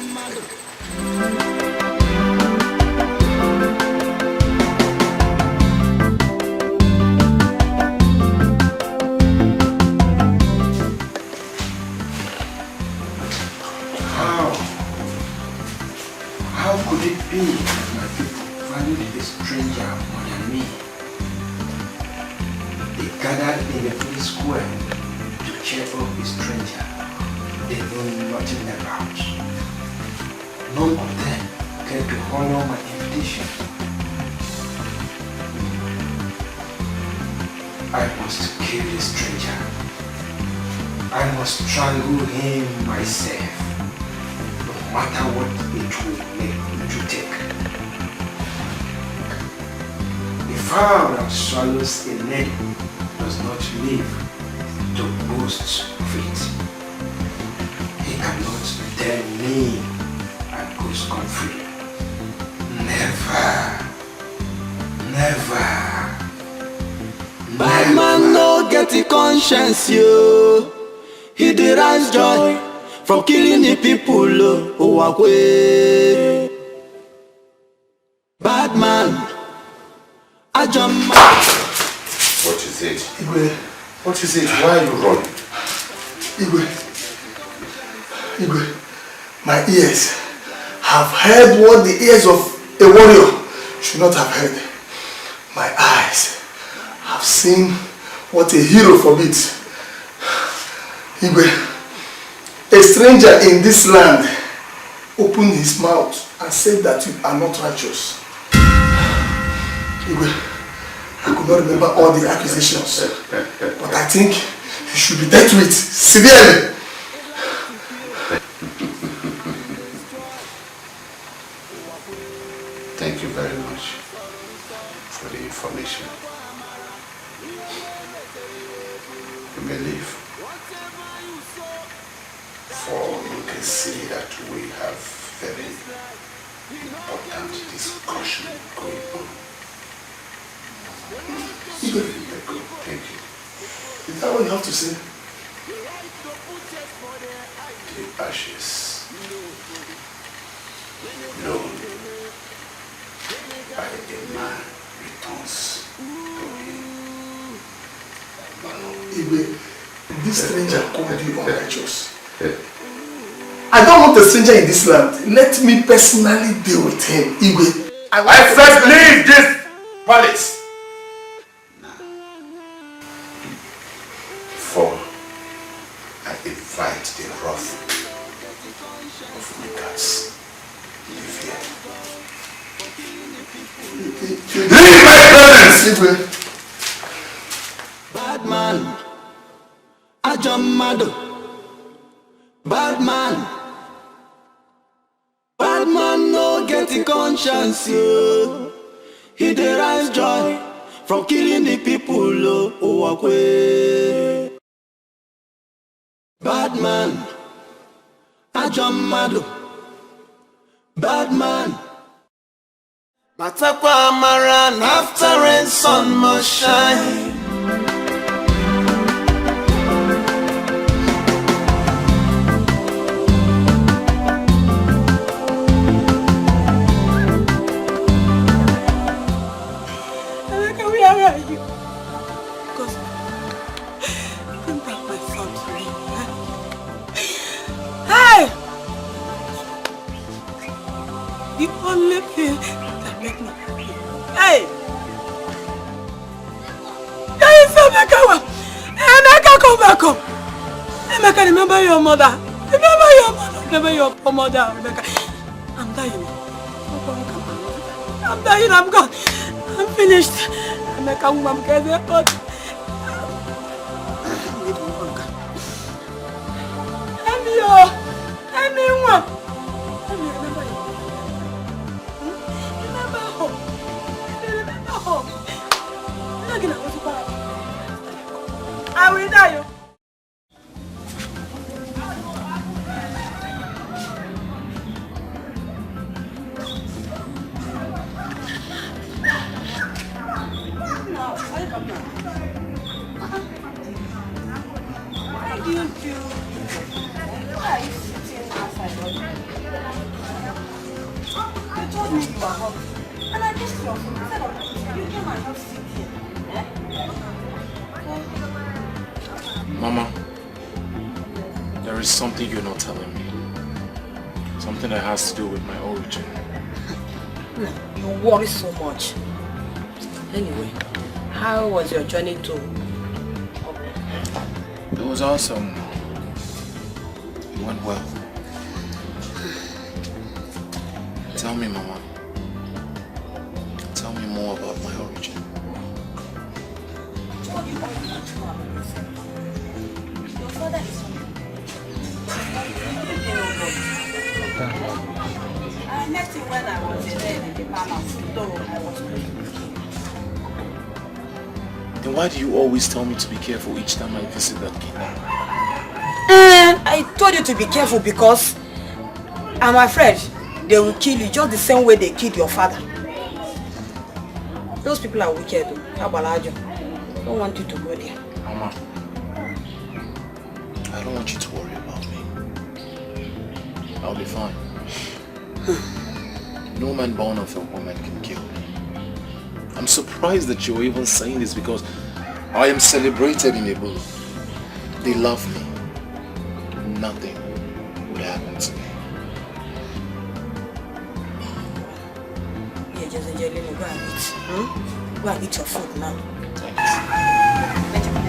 S15: How could it be that my people valued a stranger more than me? They gathered in the free square to cheer up a stranger they know nothing about. None of them cared to honor my invitation. I must kill the stranger. I must strangle him myself. No matter what it will make me to take. A fowl that swallows a needle does not live to boast of it. He cannot tell me and go scot-free. Never, never,
S13: Bad man no get the conscience, yo. He derives joy from killing the people who walk away. Bad man, I jump.
S6: What is it?
S10: Igwe.
S6: What is it? Why are you running?
S10: Igwe, my ears have heard what the ears of a warrior should not have heard. My eyes have seen what a hero forbids. Igwe, a stranger in this land opened his mouth and said that you are not righteous. Igwe, I could not remember all the accusations, but I think you should be dealt with severely.
S6: Thank you very much for the information. You may leave. For you can see that we have very important discussion going on. Thank you.
S10: Is that what you have to say?
S6: The ashes known by a man returns to him.
S10: Igwe,
S7: This stranger called you unrighteous. I don't want a stranger in this land. Let me personally deal with him. Igwe.
S8: I said leave this palace.
S6: For I invite the wrath of wickets. Live here.
S8: Leave my presence!
S13: Bad man, Ajamado. Bad man no get the conscience, yo. He derives joy from killing the people, oh, okay. Bad man, Ajamado. Bad man. Matakwa Amaran, after rain, sun must shine.
S1: The only thing that makes me happy. Hey! Hey, Emeka! Emeka, come back home! Emeka, remember your mother. Remember your mother. Remember your poor mother, Emeka. I'm dying. I'm dying, I'm gone. I'm finished. Emeka, I'm getting hot. I will die. Why do you do? Why are you sitting outside? You told me you were hot, and I just your food. Instead of you came and just sit here.
S14: Mama, there is something you're not telling me. Something that has to do with my origin.
S1: You worry so much. Anyway, how was your journey to?
S14: It was awesome. It went well. Tell me, Mama. Tell me more about my origin.
S1: Your father is I met him when I was in the palace, though I was
S14: Then why do you always tell me to be careful each time I visit that kingdom?
S1: I told you to be careful because I'm afraid they will kill you just the same way they killed your father. Those people are wicked. I don't want you to go there.
S14: Mama, I don't want you to worry about me. I'll be fine. No man born of a woman can kill me. I'm surprised that you're even saying this because I am celebrated in Ibu. They love me. Nothing would happen to me.
S1: Yeah, just enjoy me. Go and eat. Go and eat your food now.
S14: Thank you.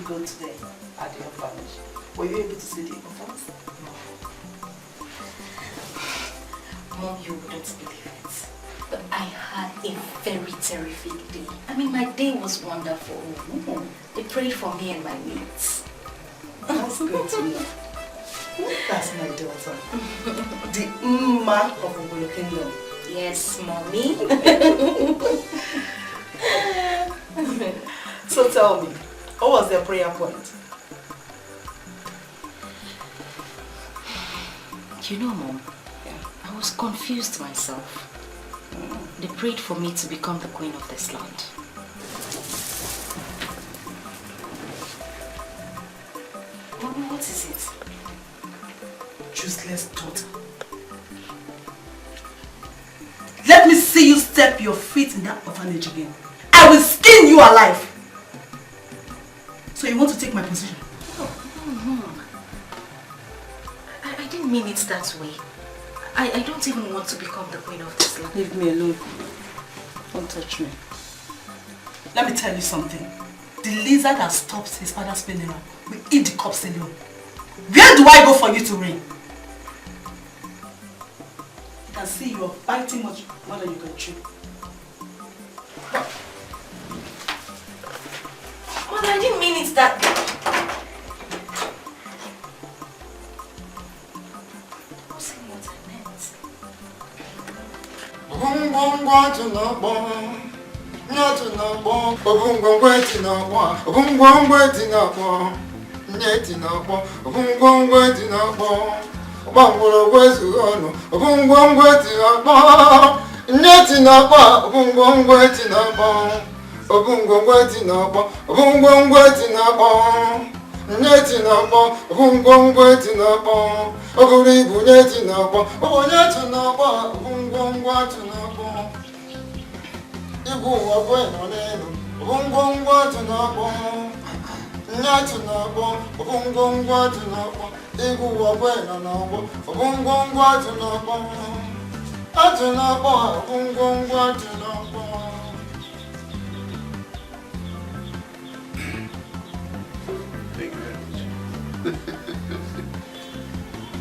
S5: Go today at the orphanage. Were you able to see the orphans?
S16: Mom, you wouldn't believe it. But I had a very terrific day. I mean, my day was wonderful. They prayed for me and my mates.
S5: That's good to know. That's my daughter. The Mma of Ubulu Kingdom.
S16: Yes, Mommy.
S5: So tell me, what was their prayer point?
S16: You know, Mom, I was confused myself. They prayed for me to become the queen of this land. What is it?
S1: Useless daughter. Let me see you step your feet in that orphanage again. I will skin you alive. So you want to take my position?
S16: No. I didn't mean it that way. I don't even want to become the queen of this land.
S1: Leave me alone. Don't touch me. Let me tell you something. The lizard that stops his father's funeral will eat the corpse alone. Where do I go for you to reign? You can see you are fighting much more than you can chew.
S16: Mother, I didn't mean it that way. I'm not saying what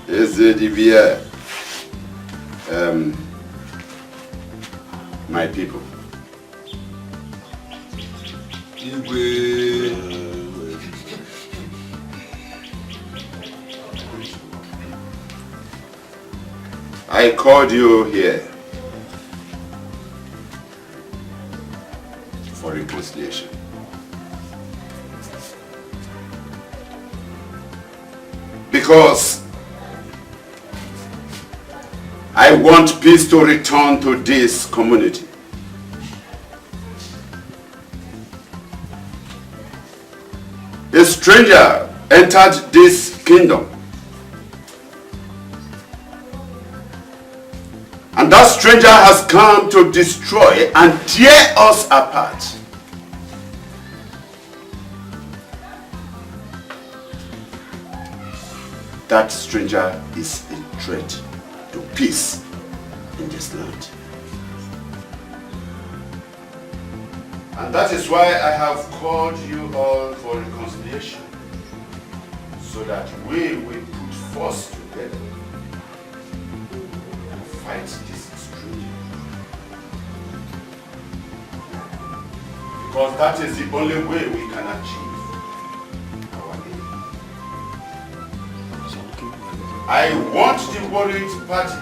S6: Is it Divya? My people. I called you here for reconciliation. Because I want peace to return to this community. A stranger entered this kingdom. And that stranger has come to destroy and tear us apart. That stranger is a threat to peace in this land. And that is why I have called you all for reconciliation, so that we will put force together and fight this stranger. Because that is the only way we can achieve our aim. I want the worried party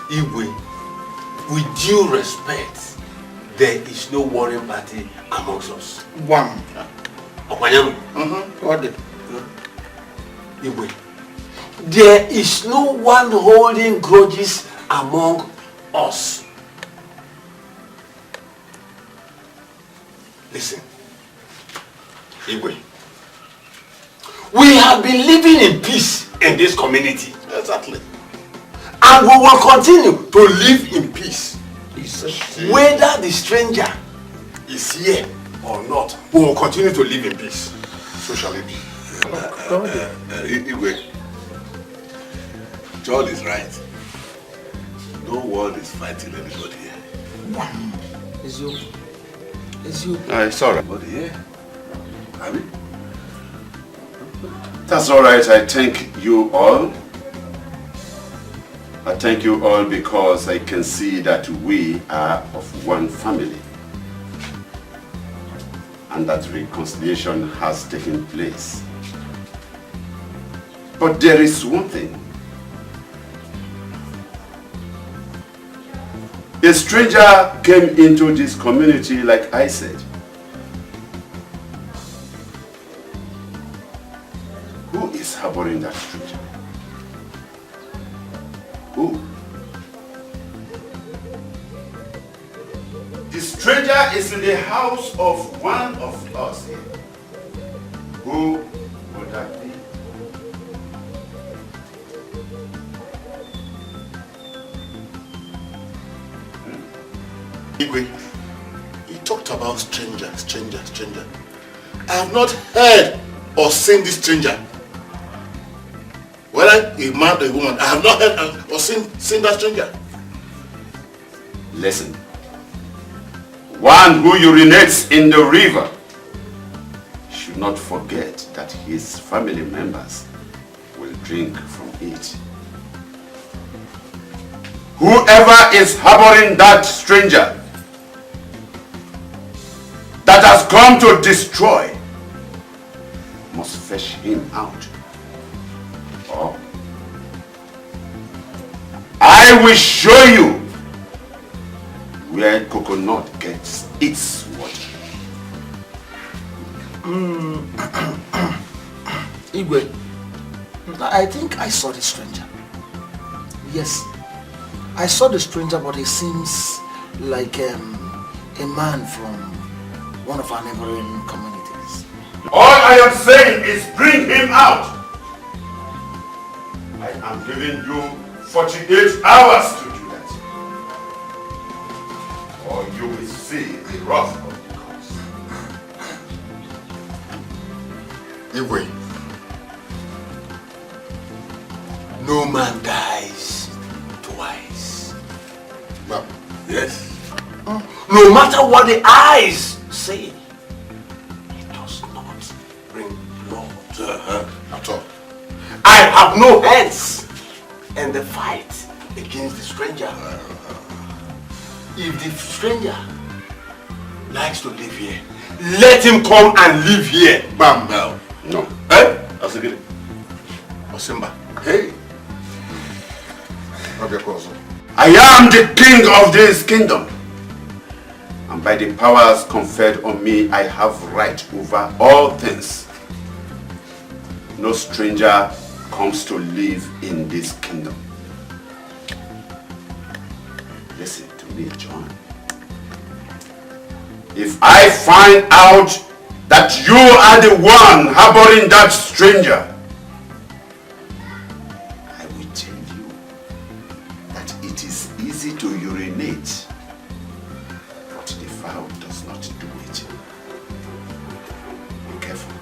S9: Igwe, with due respect, there is no warring party amongst us.
S10: One.
S9: Okwanyam.
S10: Got it.
S9: Igwe, there is no one holding grudges among us. Listen, Igwe, we have been living in peace in this community.
S10: Exactly.
S9: And we will continue to live in peace. Whether the stranger is here or not, we will continue to live in peace. So shall it be.
S8: Igwe, John is right. No one is fighting anybody here.
S15: It's you. It's you.
S6: It's all right.
S8: Anybody here? I mean?
S6: That's all right. I thank you all. I thank you all because I can see that we are of one family and that reconciliation has taken place. But there is one thing. A stranger came into this community, like I said. Who is harboring that stranger? Who?
S8: The
S6: The stranger is in the house of one of us here. Who would that be?
S11: Igwe, he talked about stranger. I have not heard or seen this stranger. Whether a man or a woman, I have not heard or seen that stranger.
S6: Listen. One who urinates in the river should not forget that his family members will drink from it. Whoever is harboring that stranger that has come to destroy must fetch him out. Or I will show you where coconut gets its water.
S10: Igwe, I think I saw the stranger. Yes, I saw the stranger, but he seems like a man from one of our neighboring communities.
S6: All I am saying is bring him out. I am giving you 48 hours to do that. Or you will see the wrath of the gods.
S11: Igwe, no man dies twice.
S9: Well, yes.
S11: No matter what the eyes say, it does not bring blood at all. I have no hands in the fight against the stranger. If the stranger likes to live here, let him come and live here. Bam, bam.
S6: No.
S11: Eh? Asagiri. Osimba. Hey.
S6: I am the king of this kingdom. And by the powers conferred on me, I have right over all things. No stranger comes to live in this kingdom. Listen to me, John. If I find out that you are the one harboring that stranger, I will tell you that it is easy to urinate, but the fowl does not do it. Be careful.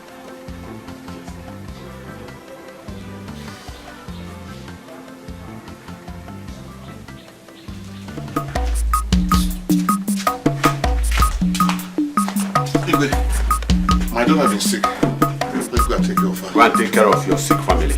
S11: My daughter has been sick. Let's go and take care of her.
S6: Go and take care of your sick family.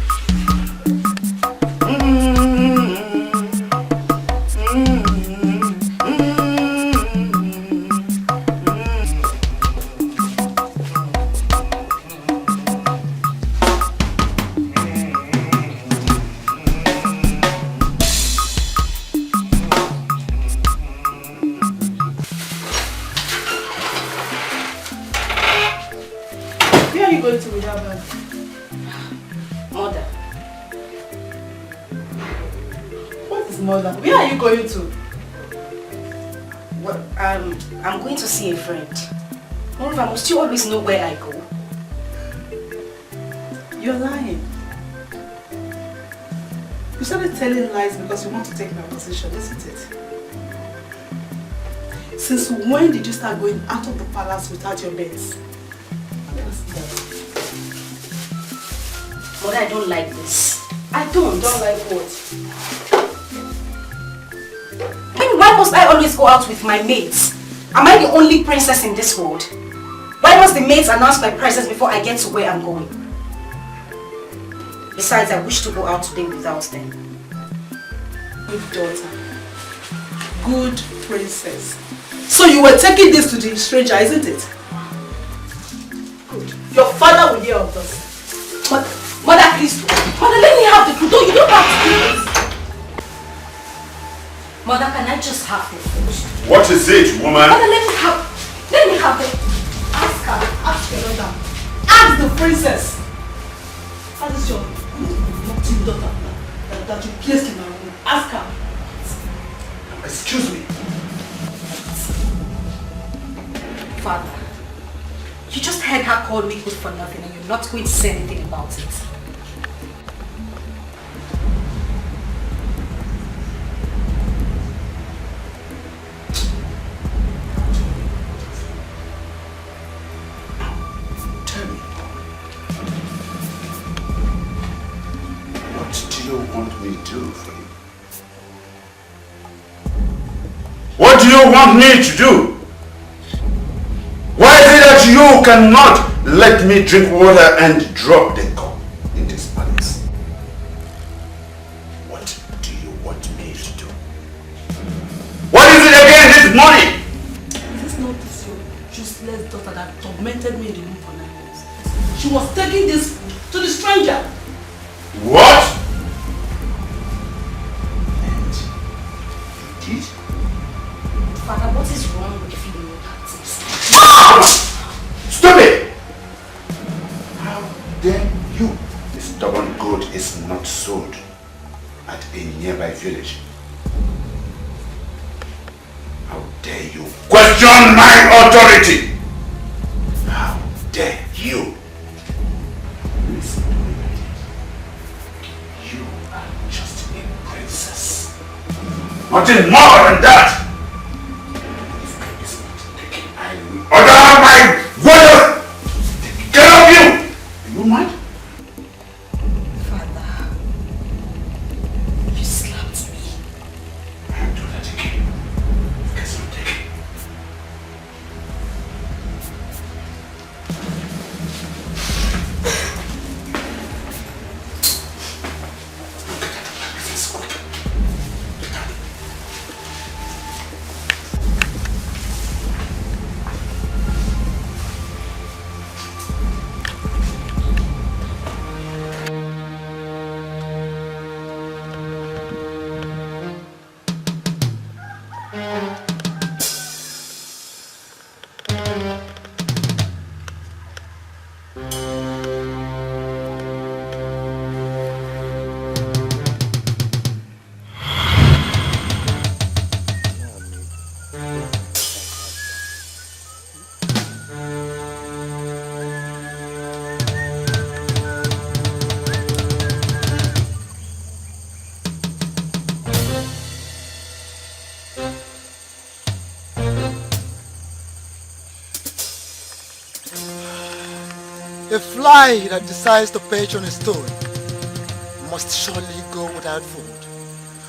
S1: Where are you going to?
S16: Well, I'm going to see a friend. Moreover, must you always know where I go?
S1: You're lying. You started telling lies because you want to take my position, isn't it? Since when did you start going out of the palace without your beds?
S16: Mother, I don't like this. I don't.
S1: Don't like what?
S16: Why must I always go out with my mates? Am I the only princess in this world? Why must the maids announce my presence before I get to where I'm going? Besides, I wish to go out today without them.
S1: Good daughter. Good princess. So you were taking this to the stranger, isn't it? Good. Your father will hear of this.
S16: Mother, please. Mother, let me have the truth. You don't have to do this. Mother, can I just have the food?
S6: What is it, woman?
S16: Mother, let me have the... Ask her.
S1: Ask your daughter. Ask the princess. That is your naughty daughter that you placed in my room. Ask her.
S9: Excuse me.
S16: Father, you just heard her call me good for nothing and you're not going to say anything about it.
S6: Tell me, what do you want me to do for you? What do you want me to do? Why is it that you cannot let me drink water and drop the cup in this palace? What do you want me to do? What is it again this morning?
S1: Is this not this your useless daughter that tormented me in the room for 9 months? She was taking this to the stranger.
S6: What? And you did?
S16: Father, what is wrong with you?
S6: Stupid! How dare you? The stubborn goat is not sold at a nearby village. How dare you question my authority? How dare you? Listen to me, my dear. You are just a princess. Nothing more than that! Order my warriors! Get off you! Do you mind?
S16: Father, you slapped me.
S6: I'll do that again. Guess what, Dikeh?
S10: A fly that decides to perch on a stone must surely go without food.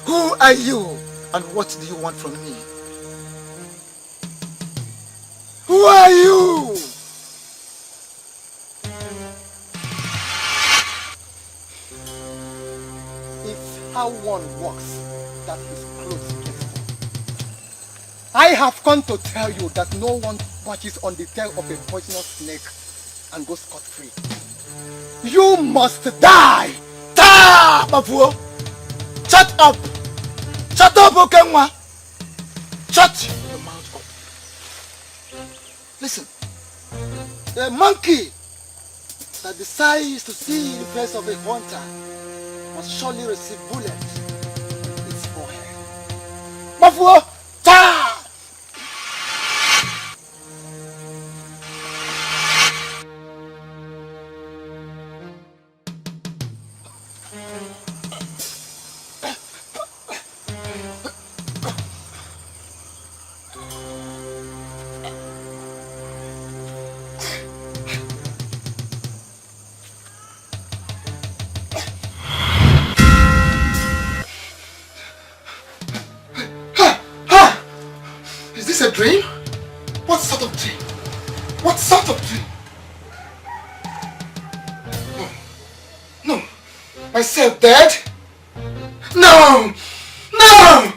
S10: Who are you and what do you want from me? Who are you? It's how one walks that his clothes gets on. I have come to tell you that no one perches on the tail of a poisonous snake and go scot-free. You must die! Ta, Bafuo! Shut up! Shut up, Okenwa! Shut your mouth up. Listen, the monkey that decides to see the face of a hunter must surely receive bullets in its forehead. Bafuo! Ta! A dream? What sort of dream? What sort of dream? No. No. Myself dead? No! No!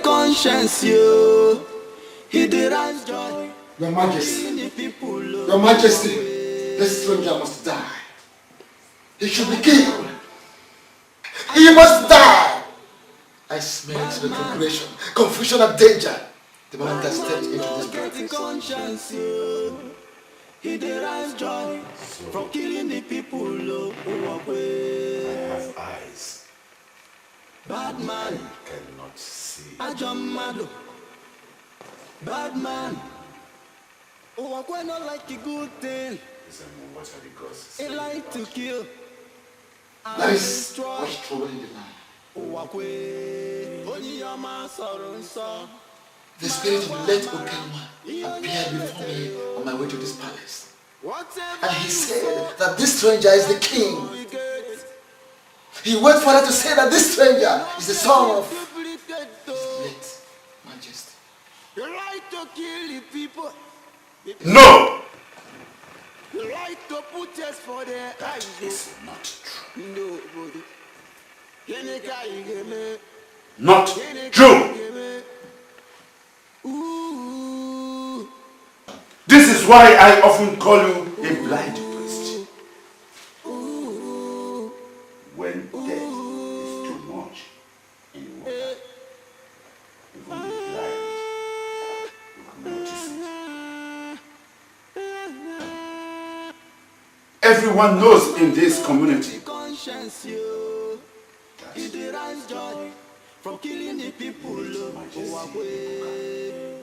S13: Conscience, you. He derives joy.
S10: Your Majesty, Your Majesty, this stranger must die. He should be killed. He must die. I I smelled retrogression, confusion and danger the moment I stepped into this practice.
S13: He derives joy from killing the people who walk away.
S6: I have eyes.
S13: Bad man
S6: I cannot see.
S13: Ajamado. Bad man. Walk away not like a good thing.
S6: What are the gods?
S13: He like to kill.
S10: That is what's troubling the man.
S13: Walk away. Only your man sorrow.
S10: The spirit of Let Okelma appeared before me on my way to this palace. And he said that this stranger is the king. He went further to say that this stranger is the son of his late majesty.
S13: You like to kill the people.
S6: No!
S13: You like to put test for their eyes.
S6: That is not true.
S13: Nobody.
S6: Not true! This is why I often call you a blind priest. When death is too much in water, even the blind will notice it. Everyone knows in this community
S13: He derives joy from killing the people who walk away.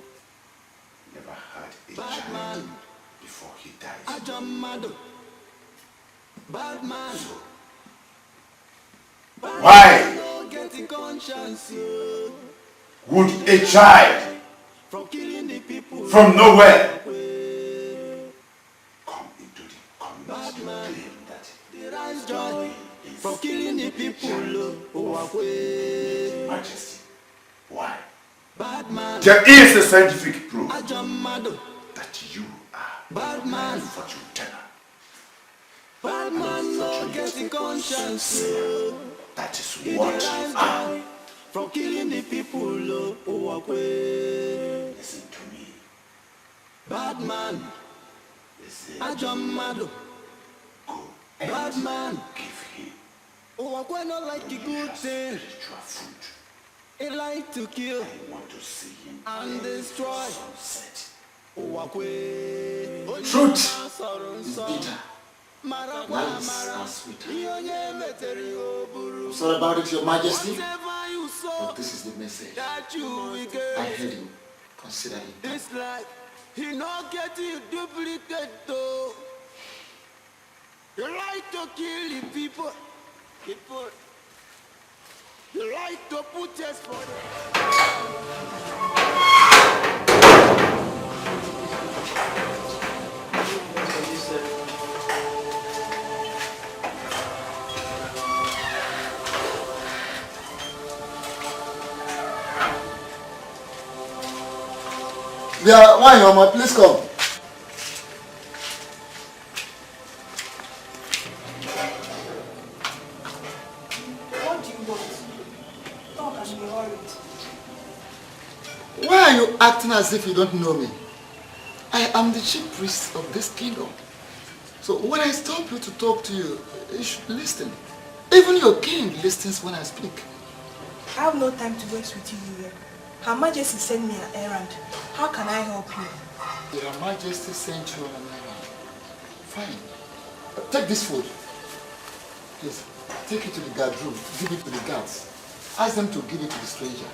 S6: Never had a child before he died.
S13: Ajamado. Bad man.
S6: Why
S13: Getting conscience
S6: would a child
S13: from killing the people
S6: from nowhere come into the community to claim that
S13: derives joy from killing the people who walk away?
S6: Majesty? Why?
S13: Bad man.
S6: There is a scientific proof
S13: Ajamado.
S6: that you are
S13: Bad man.
S6: a fortune teller.
S13: Bad man no getting conscience.
S6: That is
S13: He
S6: what
S13: derives
S6: you are.
S13: joy from killing the people who walk away.
S6: Listen to me.
S13: Bad man.
S6: Listen.
S13: Ajamado.
S6: Go
S13: Bad man.
S6: give him
S13: Walk away not like a good thing.
S6: spiritual food.
S13: He like to kill
S6: I want to see him
S13: and destroy.
S6: sunset.
S13: Walk away.
S10: Truth is bitter.
S13: Malice
S10: Malice are sweeter. I'm sorry about it, Your Majesty, but this is the message.
S13: That you will get.
S10: I heard you. Consider it.
S13: This life, he not get you duplicate though. You like to kill the people. You like to put test for them.
S10: Yeah, why, Mama? Please come.
S1: What do you want? Talk and be hurried.
S10: Why are you acting as if you don't know me? I am the chief priest of this kingdom. So when I stop you to talk to you, you should listen. Even your king listens when I speak.
S1: I have no time to waste with you here. Her Majesty sent me an errand. How can I help you?
S10: Your Majesty sent you on an errand. Fine. Take this food. Please, take it to the guard room. Give it to the guards. Ask them to give it to the stranger.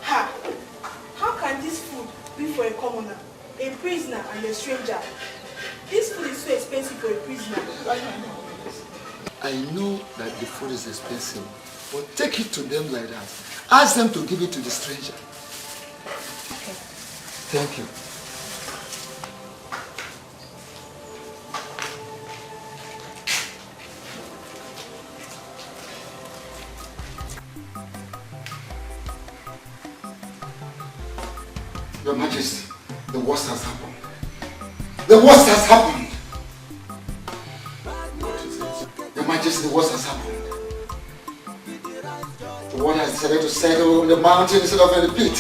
S1: Ha! How can this food be for a commoner, a prisoner and a stranger? This food is so expensive for a prisoner.
S10: I know that the food is expensive, but take it to them like that. Ask them to give it to the stranger.
S1: Okay.
S10: Thank you. Your Majesty, the worst has happened. The worst has happened. Your Majesty, the worst has happened. The water has decided to settle on the mountain instead of in the pit.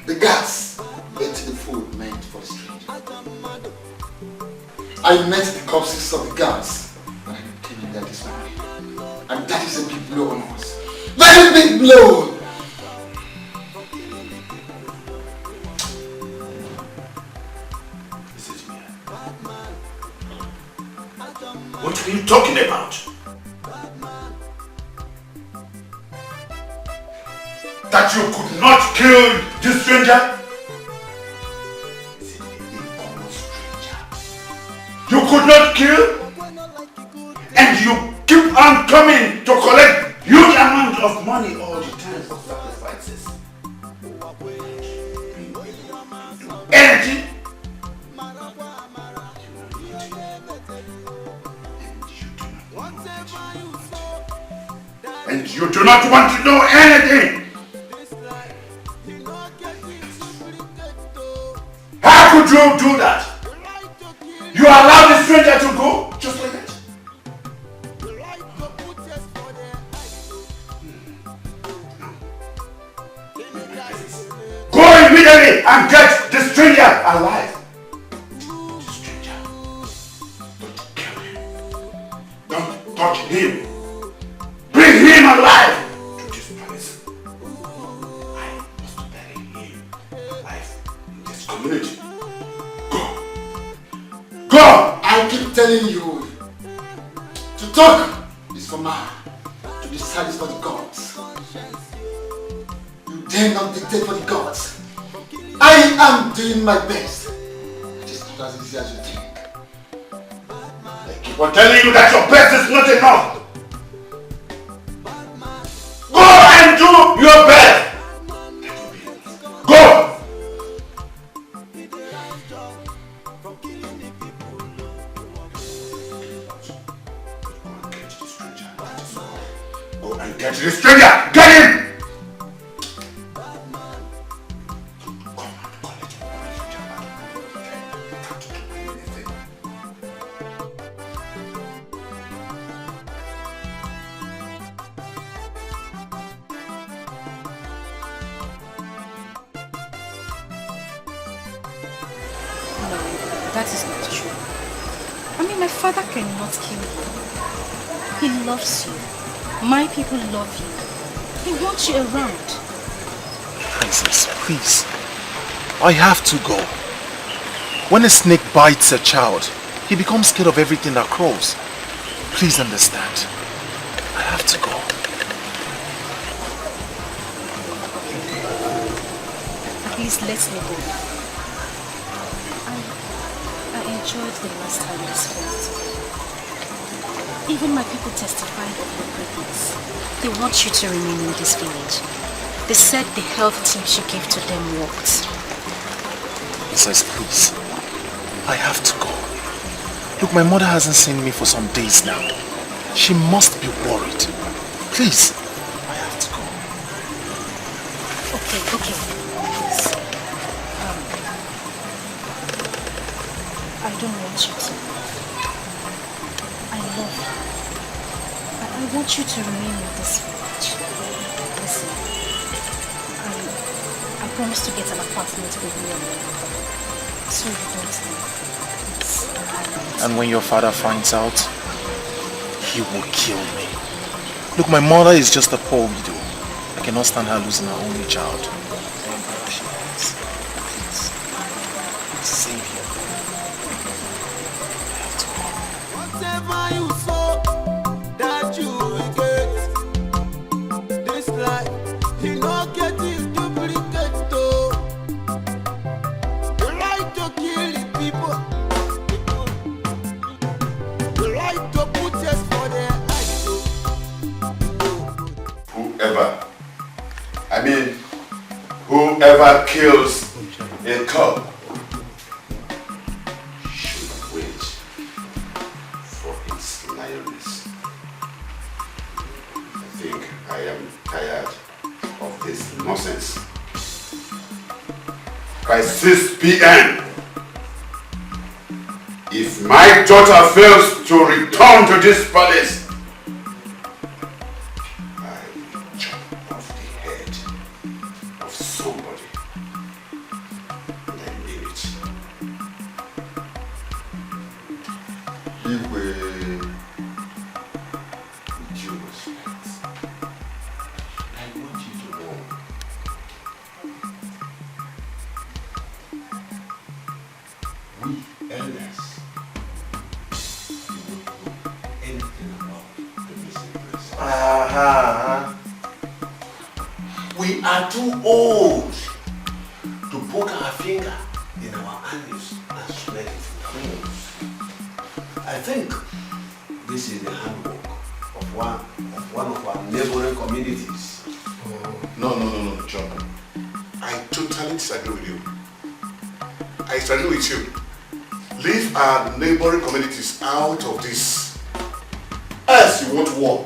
S10: The guards ate the food meant for the stranger. I met the corpses of the guards when I is a big blow on us. Very big blow!
S9: What are you talking about? That you could not kill this stranger? You could not kill? And you keep on coming to collect huge amount of money all the time for sacrifices. Anything? And you do not want to know anything. How could you do that? You allow the stranger to go just like that? Go immediately and get the stranger alive. The stranger. Don't kill him. Don't touch him. Bring him alive to this place. I must bury him alive in this community. Go!
S10: I keep telling you, to talk is for man, to decide is for the gods. You dare not dictate for the gods. I am doing my best. It is not as easy as you think.
S9: I keep on telling you that your best is not enough. Go and do your best. Go! Go and get the stranger. Get him!
S16: That is not true. I mean, my father cannot kill you. He loves you. My people love you. He wants you around.
S14: Princess, please. I have to go. When a snake bites a child, he becomes scared of everything that crawls. Please understand. I have to go.
S16: Please let me go. I enjoyed the last time we spent together. Even my people testified of your greatness. They want you to remain in this village. They said the health tips you gave to them worked.
S14: Princess, please. I have to go. Look, my mother hasn't seen me for some days now. She must be worried. Please. I have to go.
S16: Okay. Please. I don't want you to. I love you. I want you to remain in this village. Listen, I promise to get an apartment with me and my mother. So you don't leave. Please.
S14: And when your father finds out, he will kill me. Look, my mother is just a poor widow. I cannot stand her losing her only child. Please. Save her.
S13: Whatever you saw, that you will get. This life, you not get it duplicate though. The right to kill the people. The right to put us for their eyes.
S6: Whoever kills a cub should wait for its lioness. I think I am tired of this nonsense. By 6 p.m., if my daughter fails to return to this palace,
S11: unless you would know anything about the missing person. We are too old to put our finger in our anus and smell it close. I think this is the handbook of one of our neighboring communities.
S12: No, John. I totally disagree with you. I disagree with you. Leave our neighboring communities out of this. As you want war.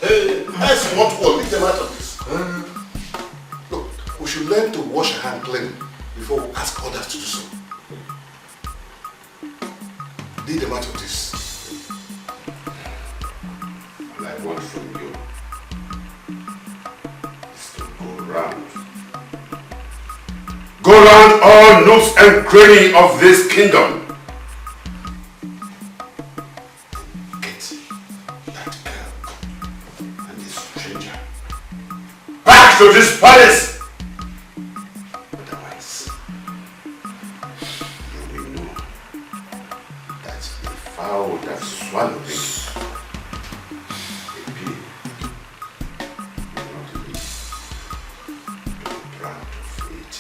S12: As you want war, leave them out of this. Look, we should learn to wash our hands clean before we ask others to do so. Leave them out of this.
S6: All I want from you is to go round. Go round all nooks and crannies of this kingdom. Get that girl and this stranger back to this palace. Otherwise, you will know that the fowl that swallowed it, the pig, will not live to be proud of it.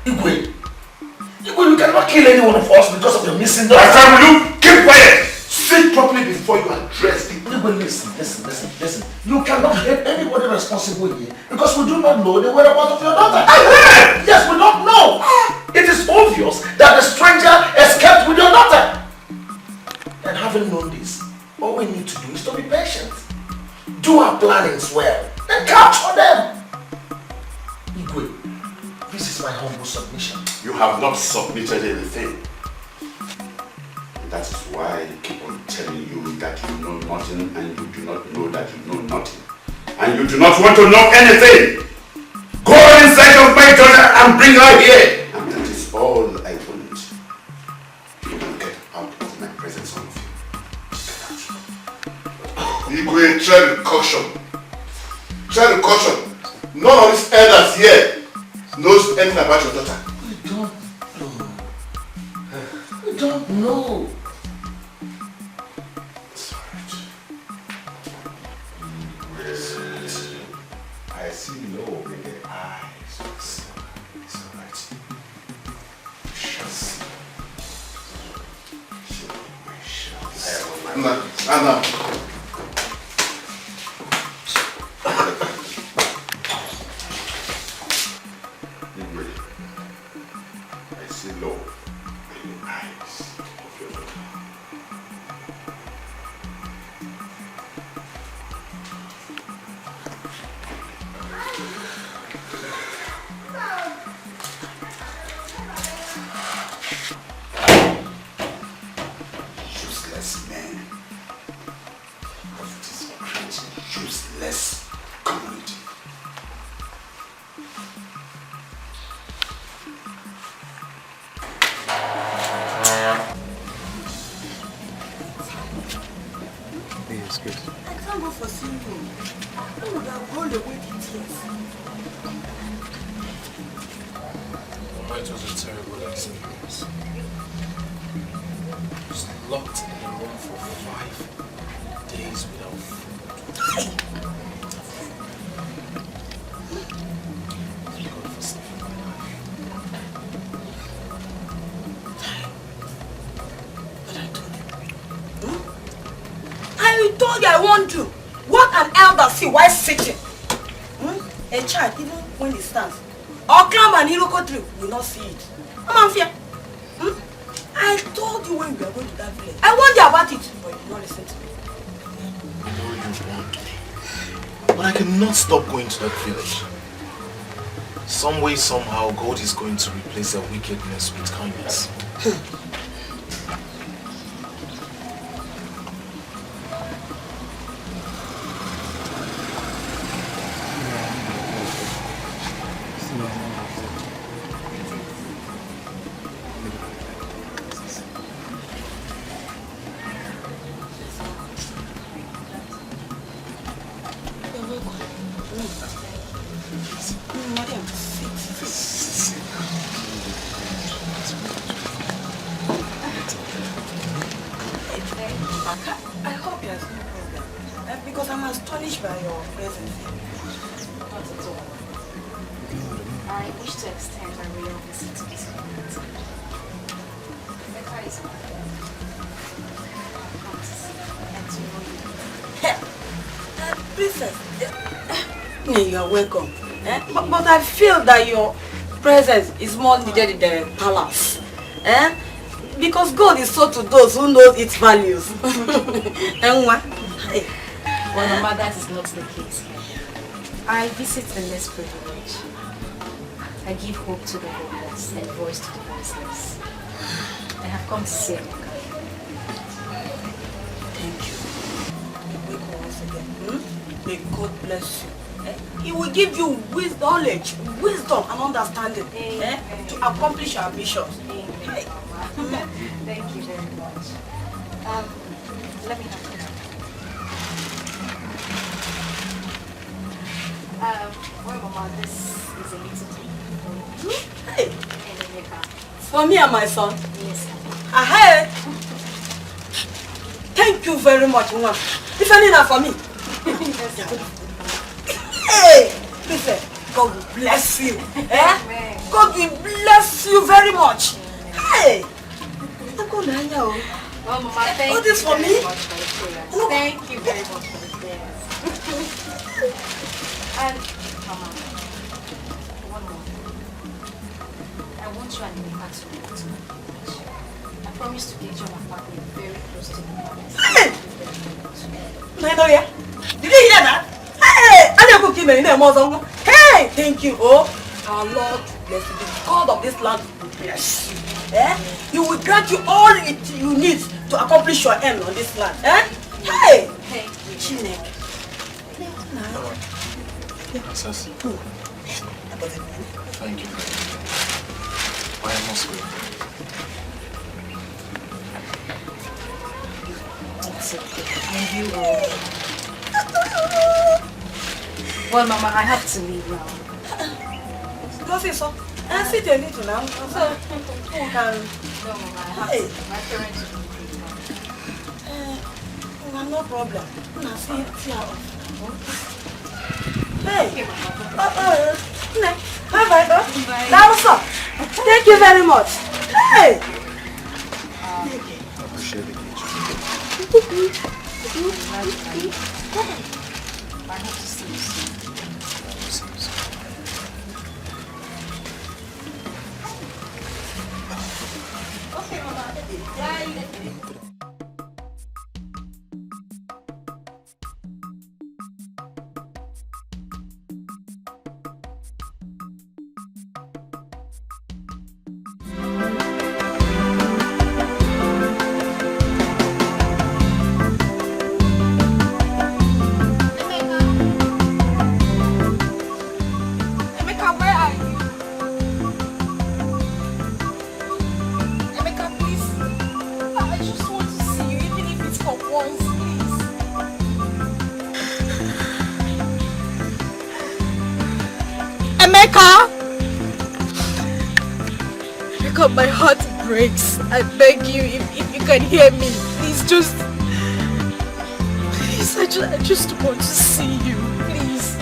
S9: Igwe, you cannot kill any one of us because of your missing daughter.
S6: Last time, will you keep quiet?
S9: Sit properly before you address it. Igwe, listen. You cannot get anybody responsible here because we do not know the whereabouts of your daughter. Yes, we don't know. It is obvious that the stranger escaped with your daughter. And having known this, all we need to do is to be patient. Do our plannings well and capture them. Igwe, this is my humble submission.
S6: You have not submitted anything. That is why I keep on telling you that you know nothing and you do not know that you know nothing. And you do not want to know anything. Go inside of my daughter and bring her here. And that is all I want. You will get out of my presence, all of you.
S12: Igwe, tread with caution. Tread with caution. None of these elders here knows anything about your daughter.
S9: We don't know.
S6: I see love in the eyes. It's alright. We shall see.
S12: Anna.
S6: I see love in the eyes of your daughter. Useless men of this great useless community.
S15: Yes, good.
S5: I can't go for single. I would have gone away to tears.
S14: It was a terrible experience. I was locked in a room for 5 days without food.
S5: I told you I want you. What an elder see while sitting. A child, even when he stands, or climb an iroko tree, will not see it. I'm unfair. I told you when we are going to that village. I warned you about it, but you did not listen to me.
S14: I know you want me, but I cannot stop going to that village. Some way, somehow, God is going to replace their wickedness with kindness.
S5: I hope there's no problem. Because I'm astonished by your presence here.
S16: Not at all. I wish to extend my royal visit to this community. Emeka is my friend. I've come to see and to know you.
S5: Princess, you are welcome. But I feel that your presence is more needed in the palace. Because God is so to those who know its values.
S16: Well, Mama, that is not the case. I visit the less privileged. I give hope to the hopeless and voice to the voiceless. I have come to say
S5: thank you. Welcome once again. May God bless you. He will give you knowledge, wisdom and understanding to accomplish your ambitions.
S16: Thank you very much. Let me have it. Well, Mama, this is a little thing.
S5: Hey. For me and my son?
S16: Yes.
S5: Thank you very much, Mama. If any not for me. Hey! Listen, God will bless you. God will bless you very much. Hey!
S16: Well, Mama, thank
S5: this
S16: you
S5: for
S16: very
S5: me?
S16: much for the prayers. Thank you very much for the prayers. And, Mama, one more. I want you and Emeka to move to my village. I promise to get you an apartment very close to the palace.
S5: Did you hear that? Hey! Thank you. Oh, our Lord bless you. The God of this land will bless you. He will grant you all you need to accomplish your aim on this land. Hey!
S16: Thank you.
S14: Princess. Thank you very much. I am most grateful.
S16: It's okay. And you will. Well, Mama, I have to leave now.
S5: Go see so. And sit a little now. So, who can...
S16: No, Mama, I have to. My parents will be
S5: no problem. See how. Hey. Bye-bye. That was up. Thank you very much. Hey.
S16: I have to see you soon. Okay, Mama. Bye.
S3: My heart breaks. I beg you, if you can hear me, please just... Please, I just want to see you, please.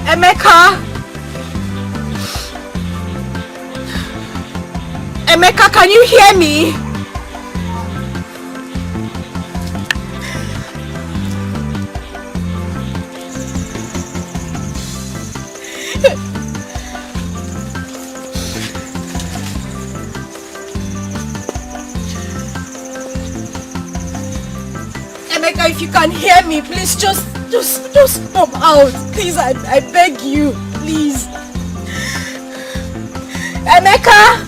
S3: Emeka! Emeka, can you hear me? If you can hear me, please just come out. Please, I beg you. Please. Emeka!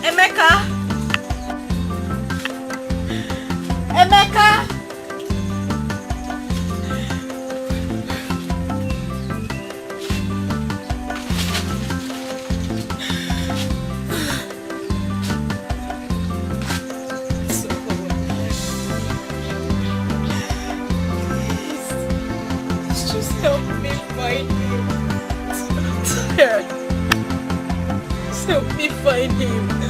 S3: Emeka! Emeka! Please help me find him.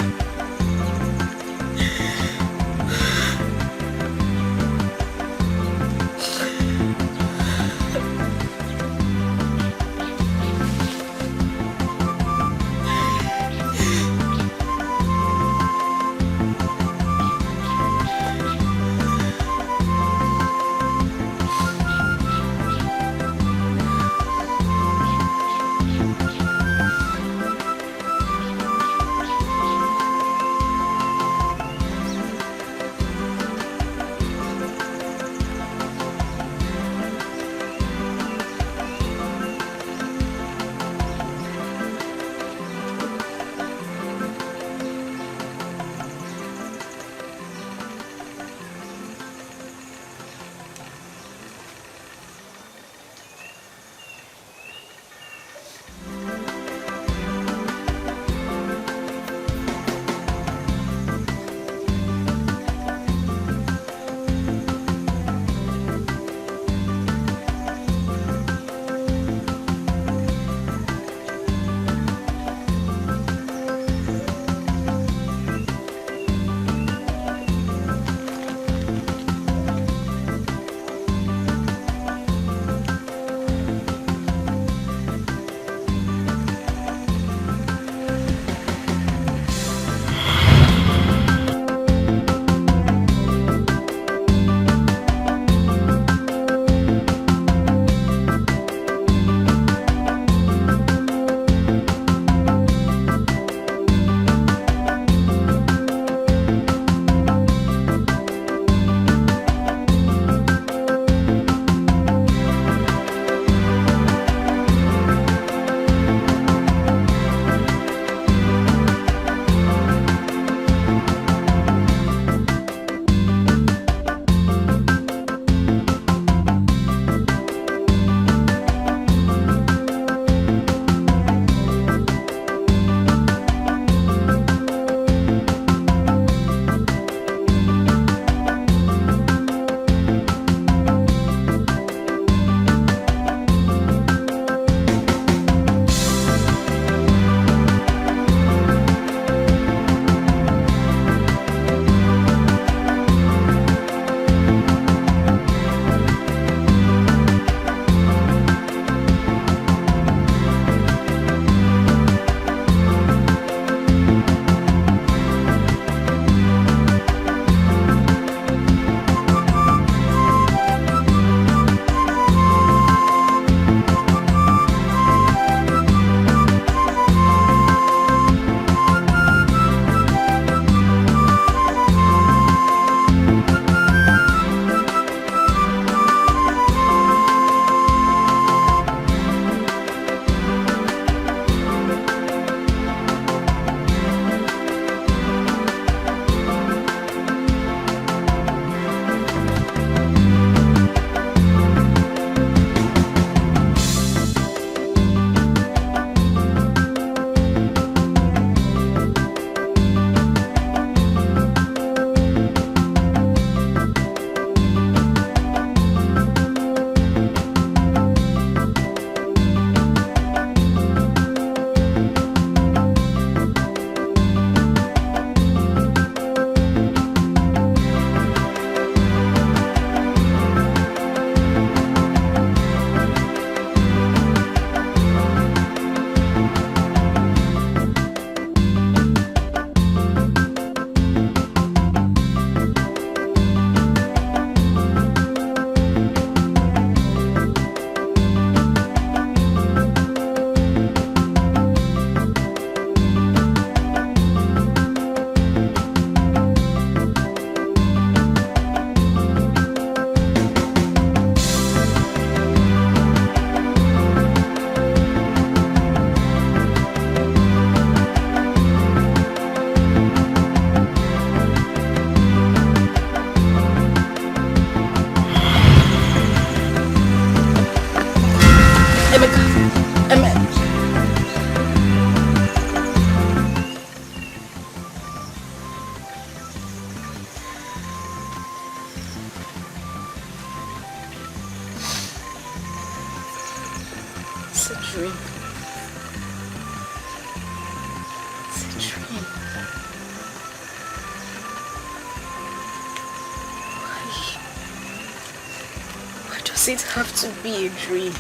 S3: does it have to be a dream?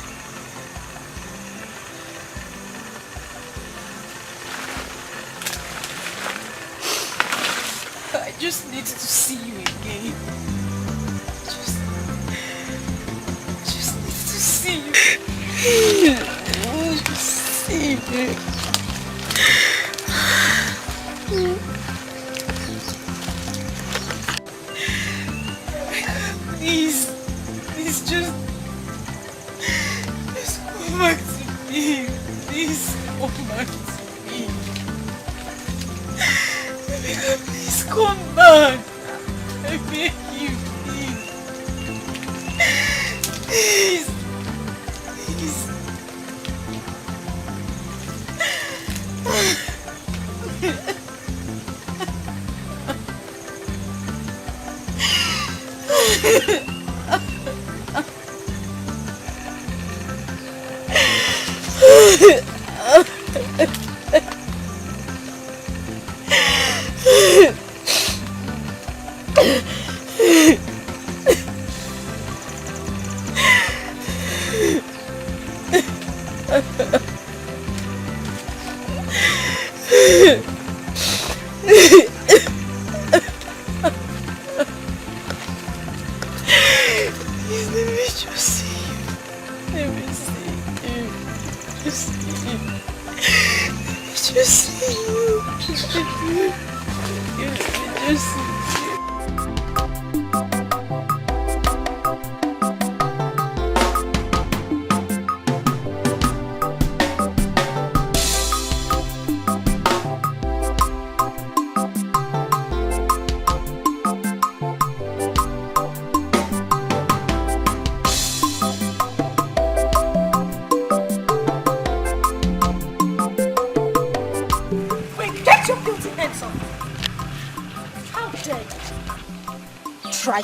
S3: I just need to see you again. Just need to see you. See you. Please, just come back to me. Please come back to me. Please come back. I beg you, please. Please.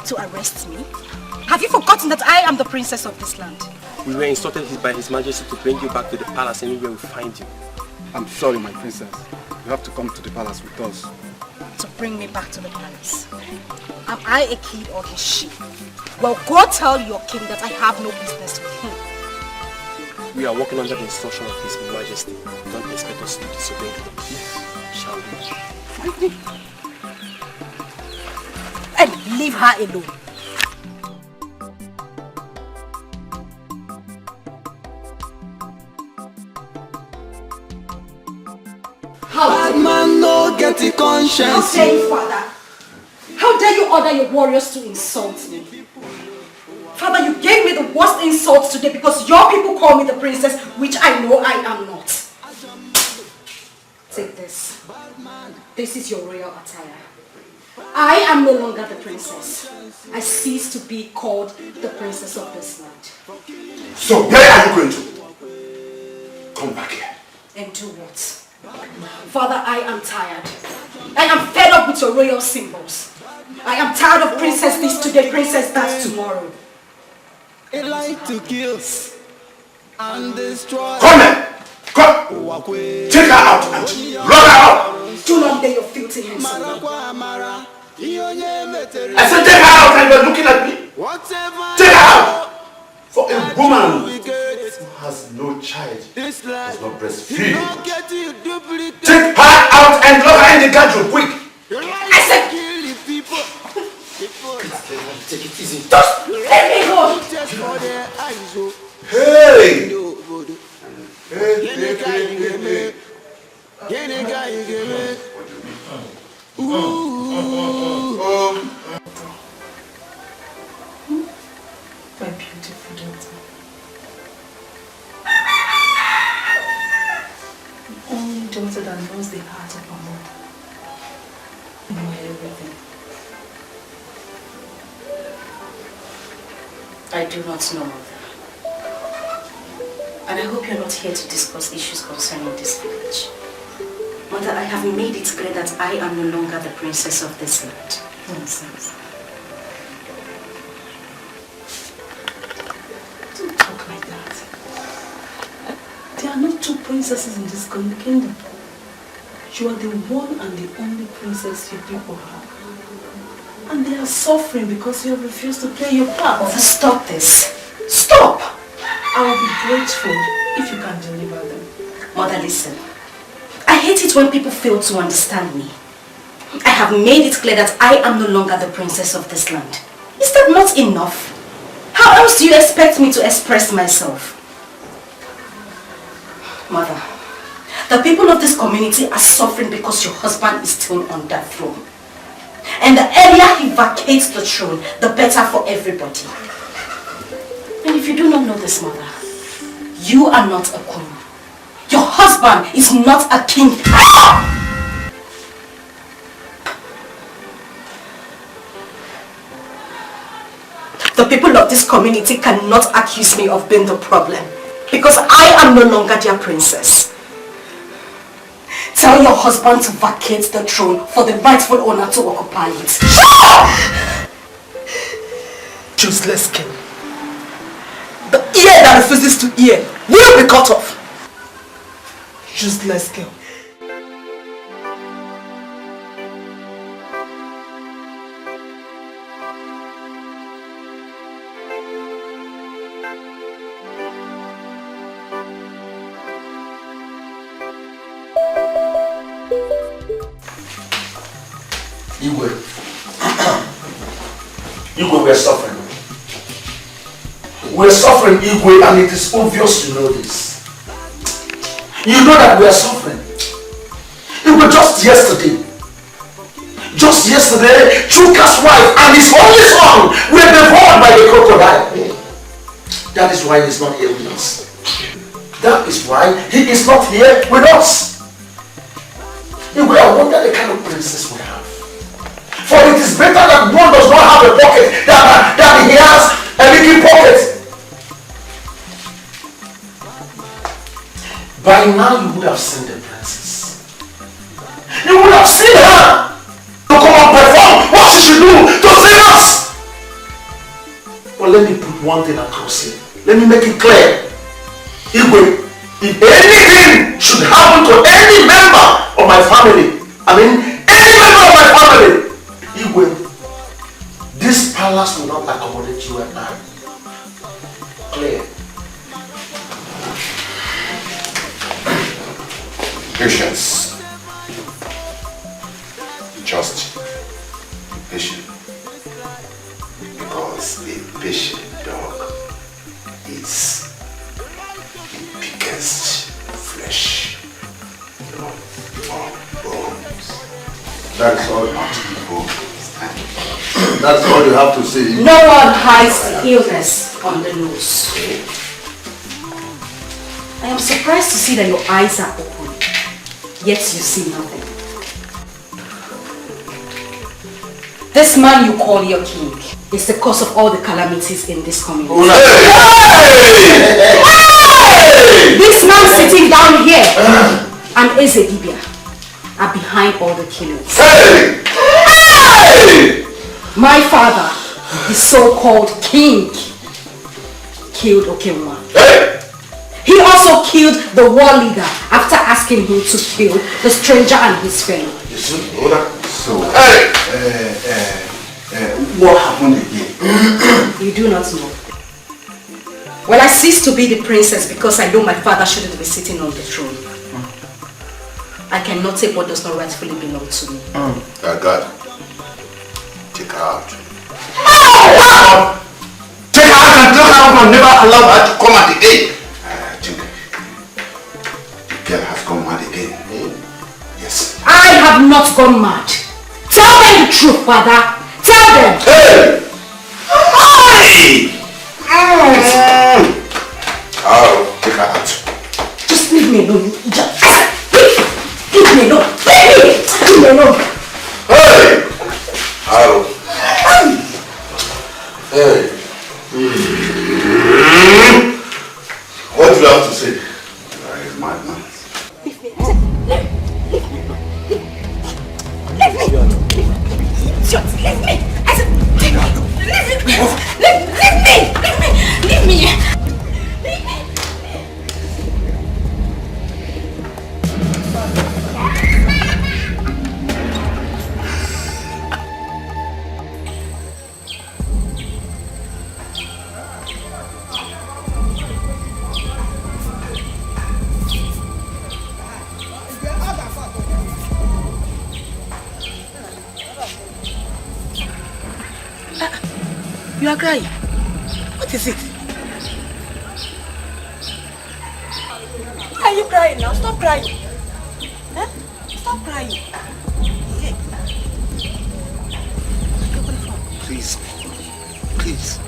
S1: To arrest me? Have you forgotten that I am the princess of this land?
S15: We were instructed by His Majesty to bring you back to the palace anywhere we find you.
S17: I'm sorry, my princess. You have to come to the palace with us.
S1: To bring me back to the palace? Am I a kid or his sheep? Well, go tell your king that I have no business with him.
S15: We are working under the instruction of His Majesty. Don't expect us to disobey him. Shall we?
S1: And leave her alone.
S13: Bad man no get the conscience.
S1: How dare you, Father? How dare you order your warriors to insult me? Father, you gave me the worst insults today because your people call me the princess, which I know I am not. Take this. This is your royal attire. I am no longer the princess. I cease to be called the princess of this land.
S9: So where are you going to? Come back here.
S1: And do what? Father, I am tired. I am fed up with your royal symbols. I am tired of princess this today, princess that tomorrow.
S13: It like to kill and destroy.
S9: Come here! Come! Take her out and run her out!
S1: Do not lay your filthy hands on me.
S9: I said take her out and you're looking at me? Take her out! For a woman who has no child, does not breastfeed. Take her out and lock her in the guardroom, quick! I said...
S15: Take it easy.
S1: Just let me go!
S9: Hey!
S1: My beautiful daughter. The only daughter that knows the heart of her mother. You know everything. I do not know mother. And I hope you're not here to discuss issues concerning this village. Mother, I have made it clear that I am no longer the princess of this land. Nonsense. Don't talk like that. There are not two princesses in this kingdom. You are the one and the only princess your people have. And they are suffering because you have refused to play your part. Mother, stop this. I will be grateful if you can deliver them.
S16: Mother, listen. I hate it when people fail to understand me. I have made it clear that I am no longer the princess of this land. Is that not enough? How else do you expect me to express myself? Mother, the people of this community are suffering because your husband is still on that throne. And the earlier he vacates the throne, the better for everybody. And if you do not know this, Mother, you are not a queen. Your husband is not a king. The people of this community cannot accuse me of being the problem because I am no longer their princess. Tell your husband to vacate the throne for the rightful owner to occupy it.
S1: Useless king. The ear that refuses to hear will be cut off. Useless girl.
S4: Igwe, we're suffering. We're suffering, Igwe, and it is obvious you know this. You know that we are suffering. Igwe, just yesterday, Chuka's wife and his only son were devoured by the crocodile. That is why he's not here with us. That is why he is not here with us. Igwe, I wonder the kind of princess we have. For it is better that one does not have a pocket than he has a leaky pocket. By now you would have seen the princess. You would have seen her to come and perform what she should do to save us. But let me put one thing across here. Let me make it clear. Igwe, if anything should happen to any member of my family, any member of my family, Igwe, this palace will not accommodate you and I. Clear.
S6: Patience. Just be patient. Because a patient dog is the biggest flesh on bones.
S11: That's all. That's all you have to say.
S16: No one hides the illness on the nose. I am surprised to see that your eyes are open, yet you see nothing. This man you call your king is the cause of all the calamities in this community. Hey! This man sitting down here and Ezedibia are behind all the killings.
S4: Hey! Hey!
S16: My father, the so-called king, killed Okemwa.
S4: Hey!
S16: He also killed the war leader after asking him to kill the stranger and his fellow.
S11: So, what happened again?
S16: You do not know. Well, I ceased to be the princess because I know my father shouldn't be sitting on the throne. I cannot take what does not rightfully belong to me.
S6: God, take her out.
S11: Take her out and tell her and never allow her to come at the gate.
S6: I think the girl has gone mad again. Yes.
S16: I have not gone mad. Tell them the truth, father. Tell them.
S4: Hey!
S11: Hey!
S6: I'll take her out.
S16: Just leave me alone. Leave me alone. Leave me alone.
S4: Hey!
S6: I'll.
S4: Hey!
S6: What do you have to say? You are a madman.
S16: Leave me! I said, leave me!
S5: You are crying. What is it? Why are you crying now? Stop crying. Eh? Stop crying. Yeah.
S14: Please. Please.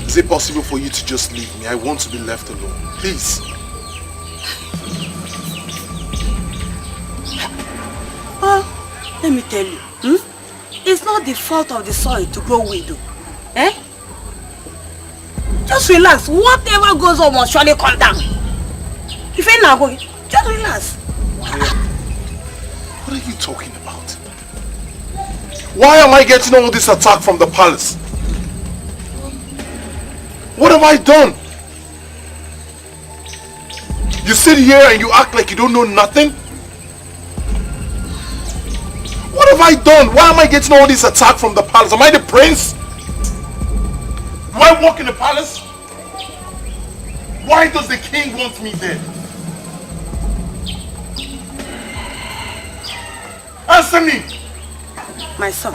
S14: Is it possible for you to just leave me? I want to be left alone. Please.
S5: Oh, let me tell you. It's not the fault of the soil to grow widow. Eh? Just relax. Whatever goes on must surely come down. If you're not going, just relax.
S14: What are you talking about? Why am I getting all this attack from the palace? What have I done? You sit here and you act like you don't know nothing? What have I done? Why am I getting all this attack from the palace? Am I the prince? Do I walk in the palace? Why does the king want me there? Answer me!
S5: My son,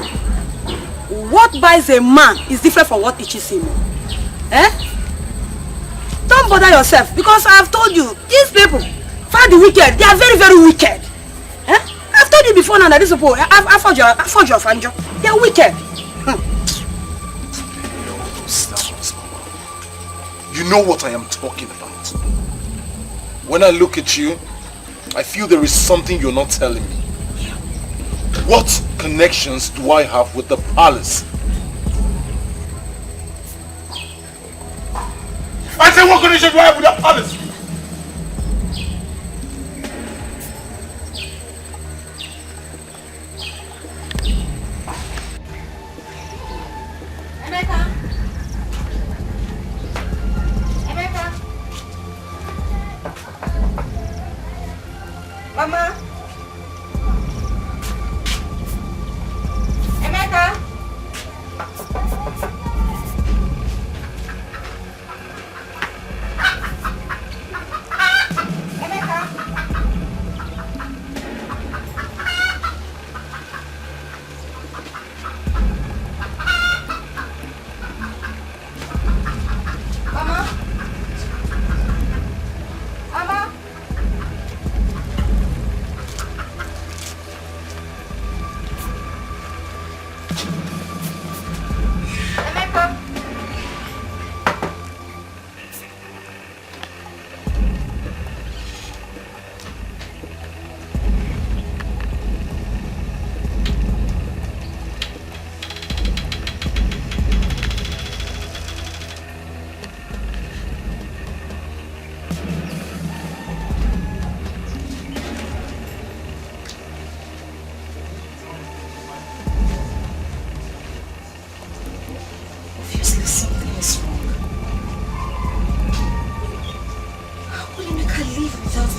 S5: what buys a man is different from what itches him. Eh? Don't bother yourself, because I have told you, these people, find the wicked, they are very, very wicked. Eh? I've told you before now that these people, I forged your fanjo. They are wicked.
S14: You know what I am talking about. When I look at you, I feel there is something you're not telling me. What connections do I have with the palace? I said, what connection do I have with the palace?
S5: Mama? Emeka?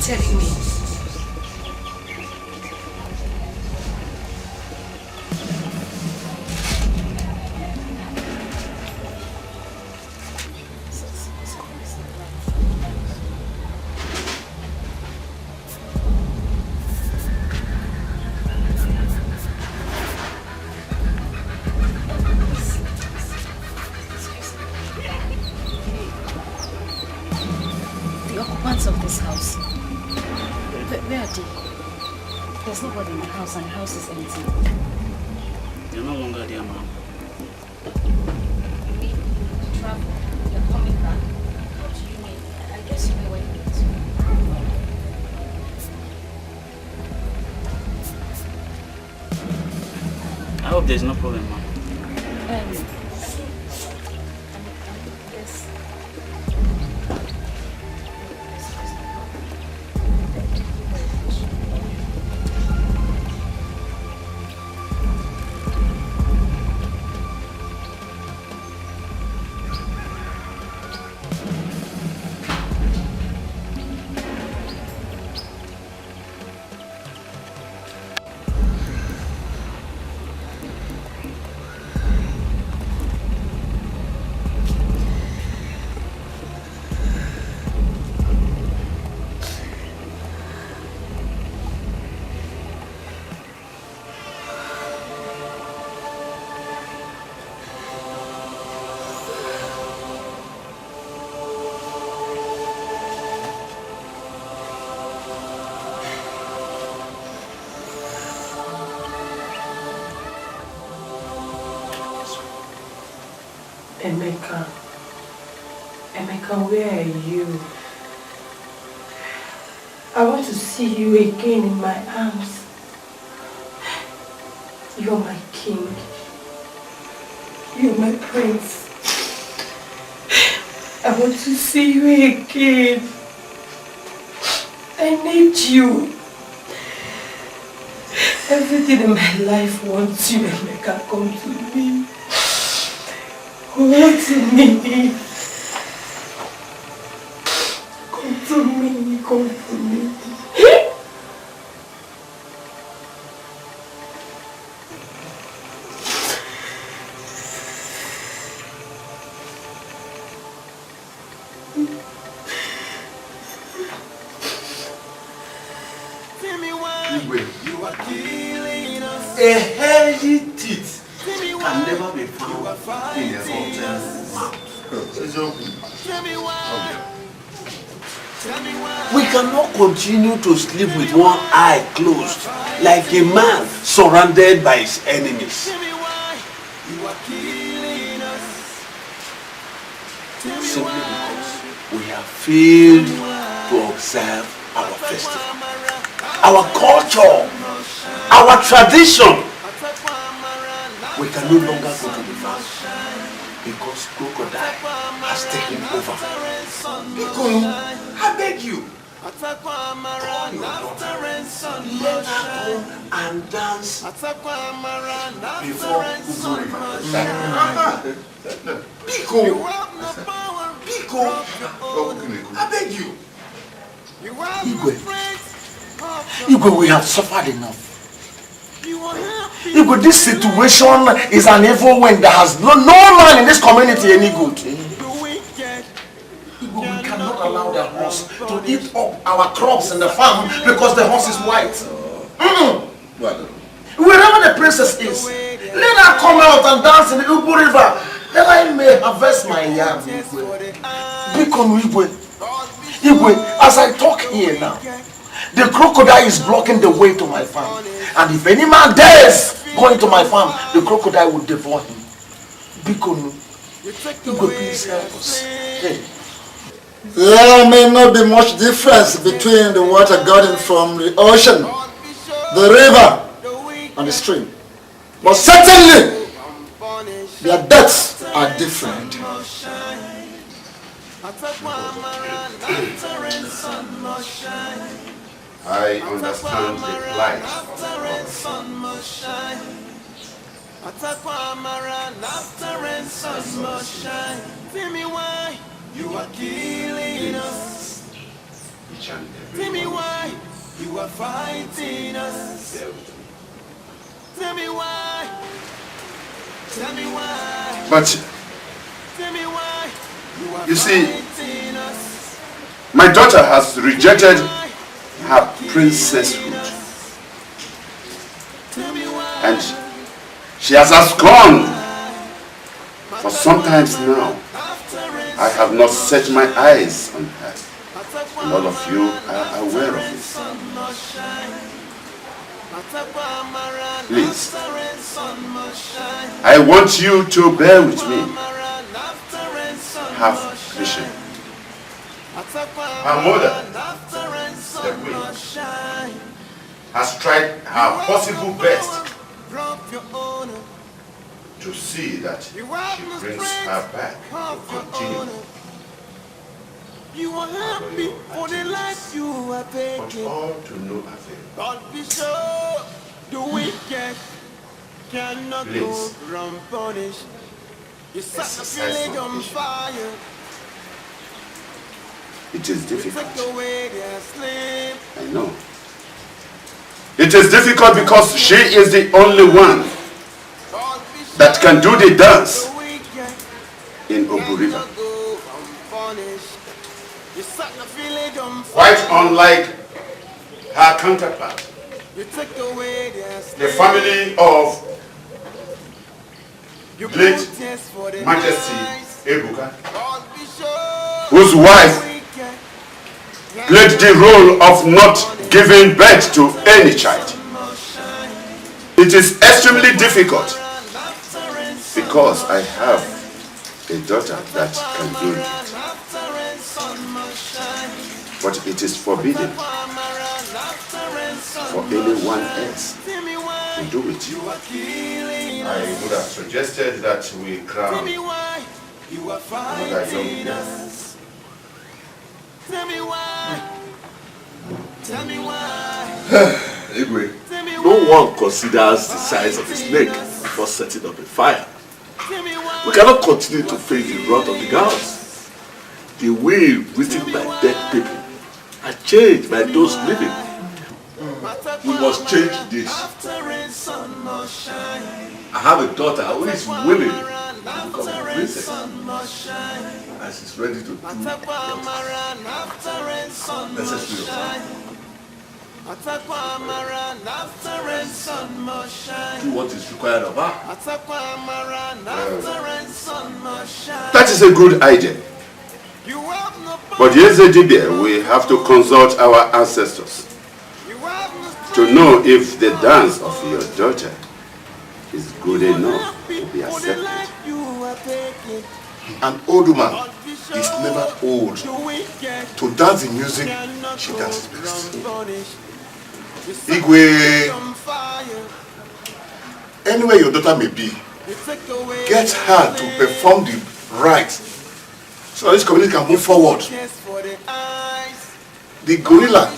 S16: telling me? Of this house. Where are they? There's nobody in the house and the house is empty.
S18: They're no longer there, ma'am.
S16: You mean travel? You're coming back? What do you mean? I guess you know where you need to.
S18: I hope there's no problem, ma'am.
S1: Emeka. Emeka, where are you? I want to see you again in my arms. You're my king. You're my prince. I want to see you again. I need you. Everything in my life wants you, Emeka. Come to me. Come to me. Come to me. Come to me.
S9: A healthy teeth can never be found in a rotten mouth. We cannot continue to sleep with one eye closed like a man surrounded by his enemies. Simply because we have failed to observe our festival, our culture, our tradition. We can no longer go to the farm because crocodile has taken over. Ikunu, I beg you, call your daughter, let her come and dance before Uju Okoli. Biko, I beg you.
S4: Igwe, we have suffered enough. Igwe, this situation is an evil wind that has no man in this community any good. Igwe, we cannot allow the horse to eat up our crops in the farm because the horse is white. Wherever the princess is, let her come out and dance in the Ubu River, that I may harvest my yam. Because Igwe, as I talk here now, the crocodile is blocking the way to my farm. And if any man dares go into my farm, the crocodile will devour him. Bikonu, Igwe, please help us. Hey.
S10: There may not be much difference between the water gotten from the ocean, the river, and the stream. But certainly, their depths are different.
S6: I understand the plight of the
S13: Tell me why you are killing us. Tell me why you are fighting us. Tell me why. Tell me why.
S6: But
S13: tell me why
S6: you see, my daughter has rejected her princesshood, and she has absconded for some time now. I have not set my eyes on her, and all of you are aware of it. Please, I want you to bear with me. Have vision. Her mother, the queen, has tried her possible best to see that she brings her back to continue.
S13: You are happy for the life you are taking.
S6: But all to no avail.
S13: Don't be sure the wicked cannot go unpunished. You set the village on fire.
S6: It is difficult.
S13: Take away their sleep.
S6: I know. It is difficult because she is the only one that can do the dance in Ubu River. Quite unlike her counterpart, the family of late Majesty Ebuka, whose wife played the role of not giving birth to any child. It is extremely difficult because I have a daughter that can do it. But it is forbidden for anyone else to do it. I would have suggested that we crown another young girl.
S13: Tell me why. Tell me why.
S8: Anyway, no one considers the size of a snake before setting up a fire. We cannot continue to face the wrath of the gods. The way written by dead people are changed by those living. We must change this. I have a daughter who is willing to become a princess, and she's ready to do necessary. Do what is required of her.
S6: That is a good idea. But yesterday we have to consult our ancestors to know if the dance of your daughter is good enough to be accepted.
S11: An old woman is never old. To dance the music, she dances best. Igwe, anywhere your daughter may be, get her to perform the rites so this community can move forward. The gorilla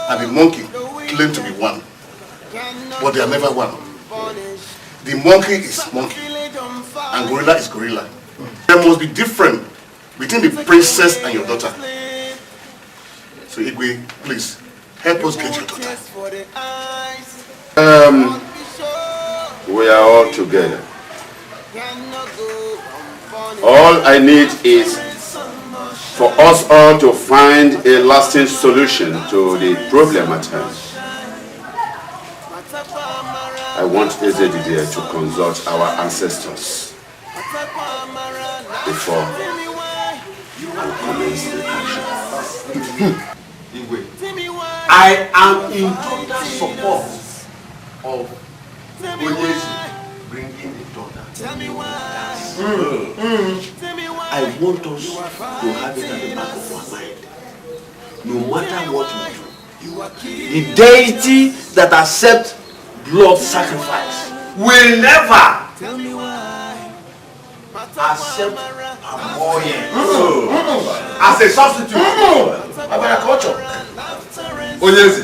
S11: and the monkey claim to be one, but they are never one. The monkey is monkey and gorilla is gorilla. There must be difference between the princess and your daughter. So Igwe, please, help us get your daughter.
S6: We are all together. All I need is for us all to find a lasting solution to the problem at hand. I want Ezedidia to consult our ancestors before we commence the action.
S9: I am in total support of Onyezi bringing a daughter. I want us to have it at the back of our mind. No matter what we do, the deity that accepts blood sacrifice will never accept a boy as a substitute. Agriculture. Onyezi,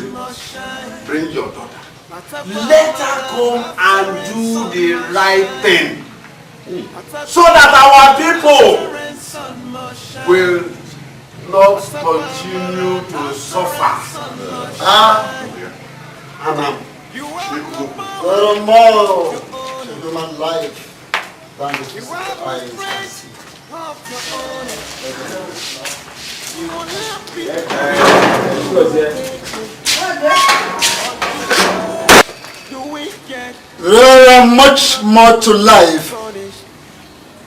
S9: bring your daughter. Let her come and do the right thing, so that our people will not continue to suffer.
S10: More human life than the physical eyes can see. There are much more to life.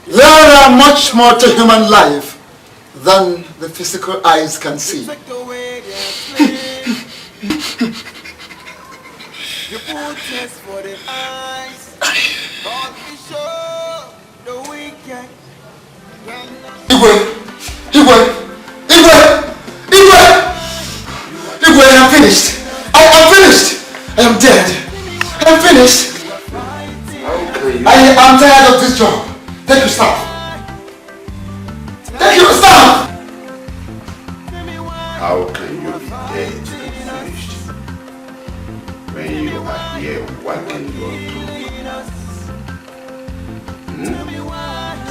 S10: There are much more to human life than the physical eyes can see. Igwe, I am finished. I am finished. I am dead. I am finished. I am tired of this job. Take your staff. Take your staff.
S6: How can you be dead and finished when you are here working your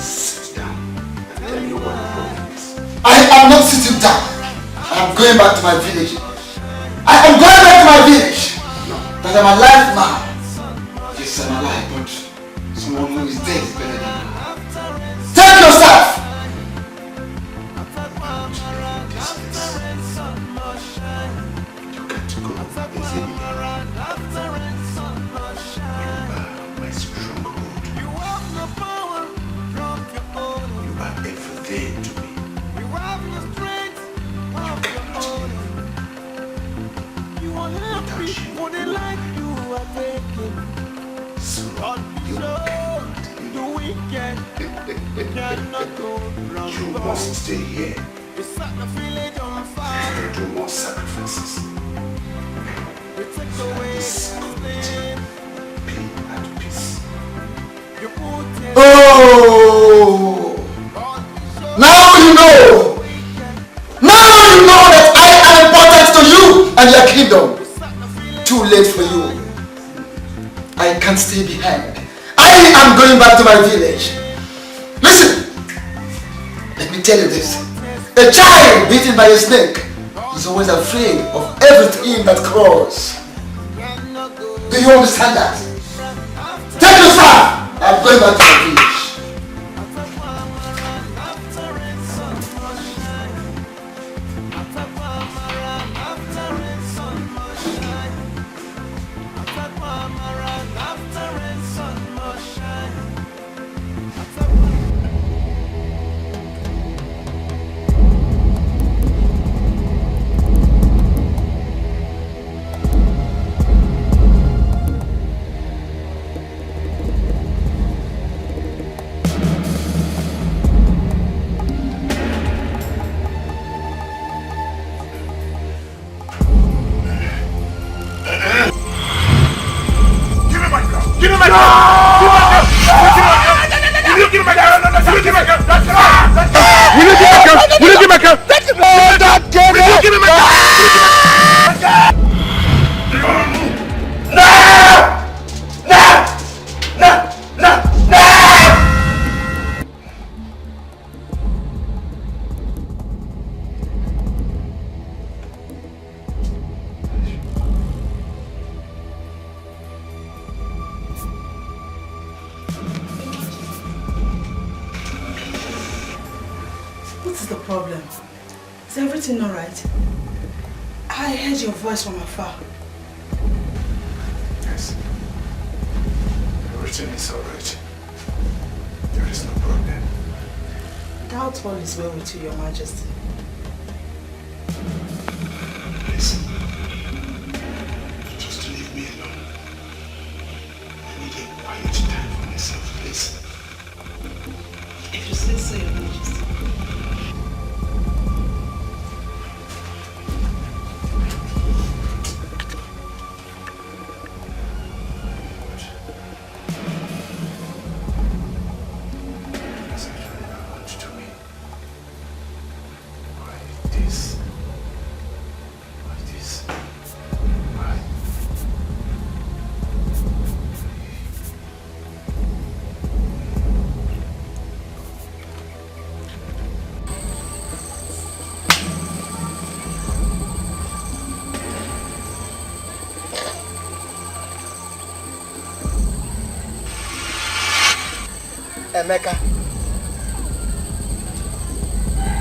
S6: Sit down and tell me what the problem is.
S10: I am not sitting down. I am going back to my village. I am going back to my village.
S6: No.
S10: That I'm alive now. Yes, I'm alive, but someone who is dead is better than me. Take your staff.
S6: You can't go easily. My stronghold. You are everything to me. You cannot so you cannot. You must stay here and do more sacrifices. So that this community be at peace.
S10: Oh! Now you know! Now you know that I am important to you and your kingdom. Too late for you. I can't stay behind. I am going back to my village. Listen, let me tell you this. A child beaten by a snake is always afraid of everything that crawls. Do you understand that? Take your son! I'm going back to my village.
S1: Voice from afar.
S6: Yes. Everything is alright. There is no problem.
S1: Doubt all is well with you, Your Majesty.
S6: Listen. Just leave me alone. I need a quiet time for myself, please.
S1: If you say so, Your Majesty.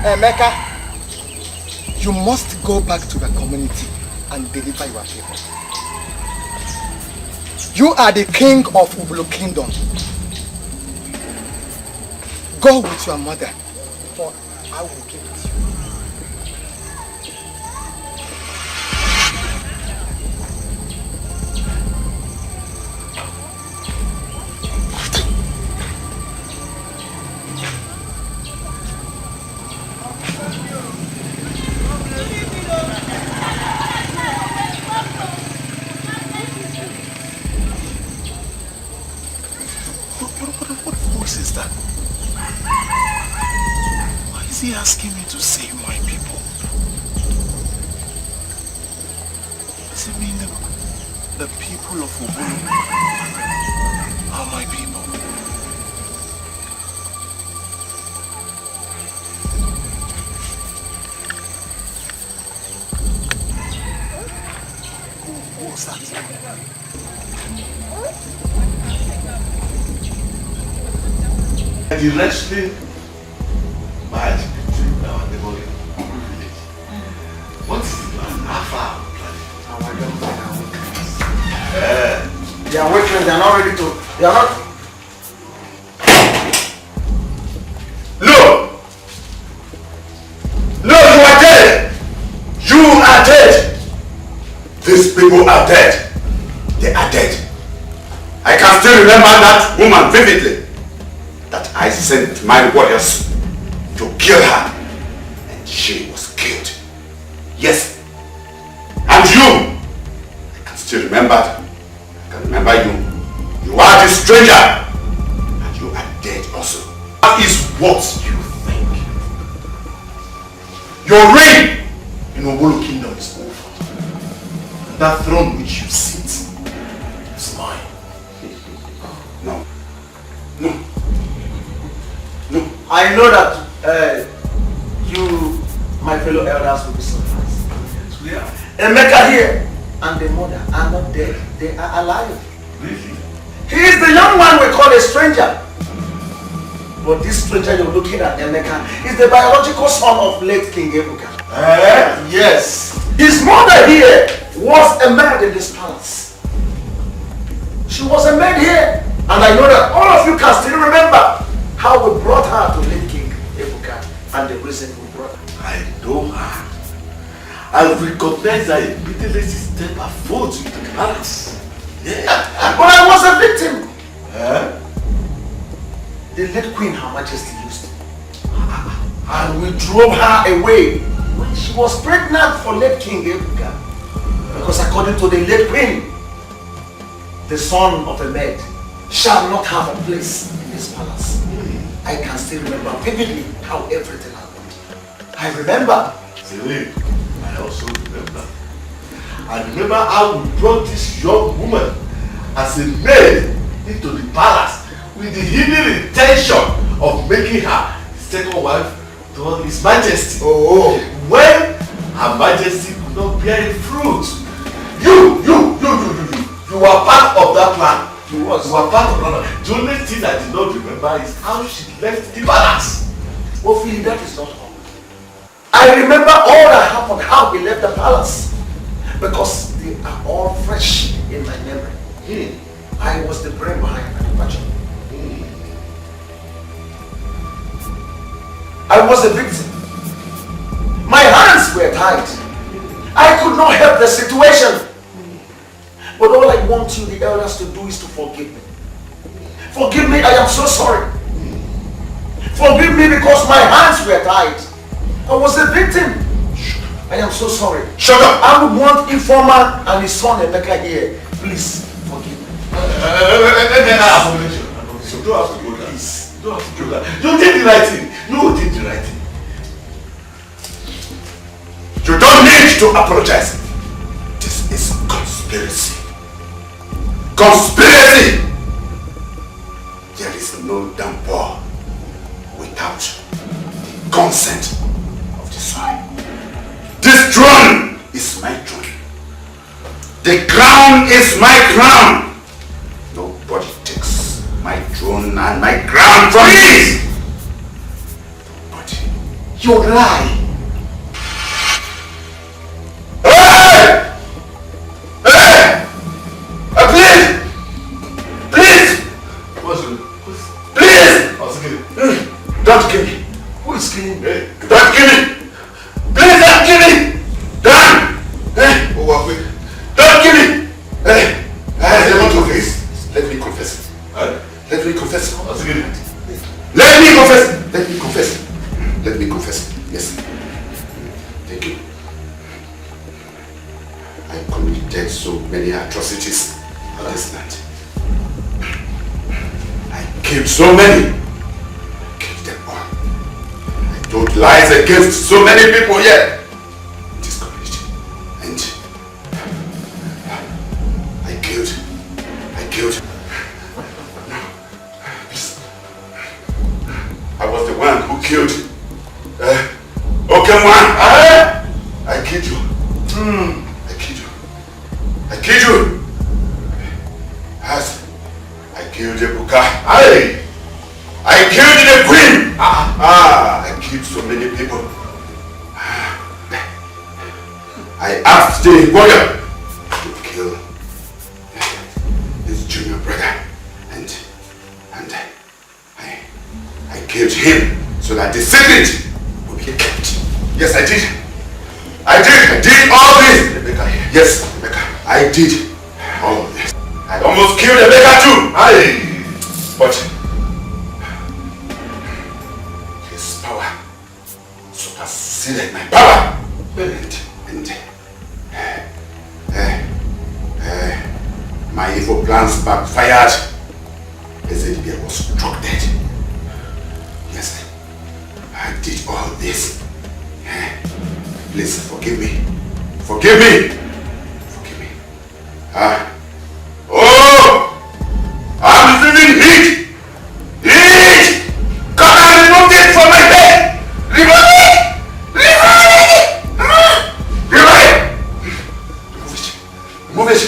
S10: Emeka, you must go back to the community and deliver your people. You are the king of Ubulu Kingdom. Go with your mother, for I will give it to you.
S14: Is he asking me to save my people? Does it mean the people of Ubulu are my people?
S10: What's that?
S12: The wrestling match between our neighboring village. What is the plan? How far are we planning?
S10: Our young men are weaklings. They are weaklings, they are not ready to... They are not...
S6: No! No, you are dead! You are dead! These people are dead. They are dead. I can still remember that woman vividly. That I sent my warriors to kill her, and she was killed. Yes. And you, I can still remember. I can remember you. You are the stranger, and you are dead also. That is what you think. Your reign in Obolo Kingdom is over. And that throne which you sit is mine. No. No. No.
S15: I know that you, my fellow elders, will be surprised.
S6: Yeah.
S15: Emeka here and the mother are not dead. They are alive.
S6: Really?
S15: He is the young man we call a stranger. But this stranger you're looking at, Emeka, is the biological son of late King Ebuka.
S6: Yes.
S15: His mother here was a maid in this palace. She was a maid here. And I know that all of you can still remember how we brought her to late King Ebuka and the reason we brought her.
S12: I know her. I recognize her immediately she stepped her foot into the palace.
S15: Yeah. But I was a victim. The late Queen, Her Majesty, used to. And we drove her away when she was pregnant for late King Ebuka. Because according to the late Queen, the son of a maid shall not have a place in this palace. I can still remember vividly how everything happened. I remember.
S12: Celine, I also remember. I remember how we brought this young woman as a maid into the palace with the hidden intention of making her second wife to His Majesty. When Her Majesty could not bear a fruit. You were part of that plan. You were part of that. The only thing I did not remember is how she left the palace.
S15: Oh, Philly, that is not all. I remember all that happened, how he left the palace. Because they are all fresh in my memory. I was the brain behind the departure. I was a victim. My hands were tied. I could not help the situation. But all I want you, the elders, to do is to forgive me. Forgive me, I am so sorry. Forgive me because my hands were tied. I was a victim. I am so sorry.
S6: Shut up!
S15: I would want Informer and his son Emeka here. Please, forgive me.
S12: You don't have to go there. You don't have to do that. You did the right thing. You did the right thing.
S6: You don't need to apologize. This is conspiracy. Conspiracy! There is no downpour without the consent of the soil. This throne is my throne. The crown is my crown. Nobody takes my throne and my crown from me. Nobody.
S15: You lie.
S6: Hey! Hey! Please! Please! Please! Don't kill me.
S15: Who is killing me?
S6: Don't kill me! Please don't kill me! Don't! Don't kill me! Let me confess. Let me confess. Let me confess. Let me confess. Let me confess. Let me confess. Yes. Thank you. I committed so many atrocities on this land. I killed so many. I killed them all. I told lies against so many people here in this community. And I killed. I was the one who killed Okemwan. I killed you. I killed you. As I killed Ebuka. I killed the queen. I killed so many people. I asked the warrior to kill his junior brother, and I killed him so that the secret would be kept. Yes, I did. I did all this. Rebecca. Yes, Rebecca. I did all of this. I almost killed Rebecca too. But exceeded my power. My evil plans backfired. Ezedibia was struck dead. Yes, I did all this. Please forgive me. Forgive me. Forgive me. I'm receiving heat. Heat! Come and remove it from my bed. Remove it. Remove it. Remove it. Remove it.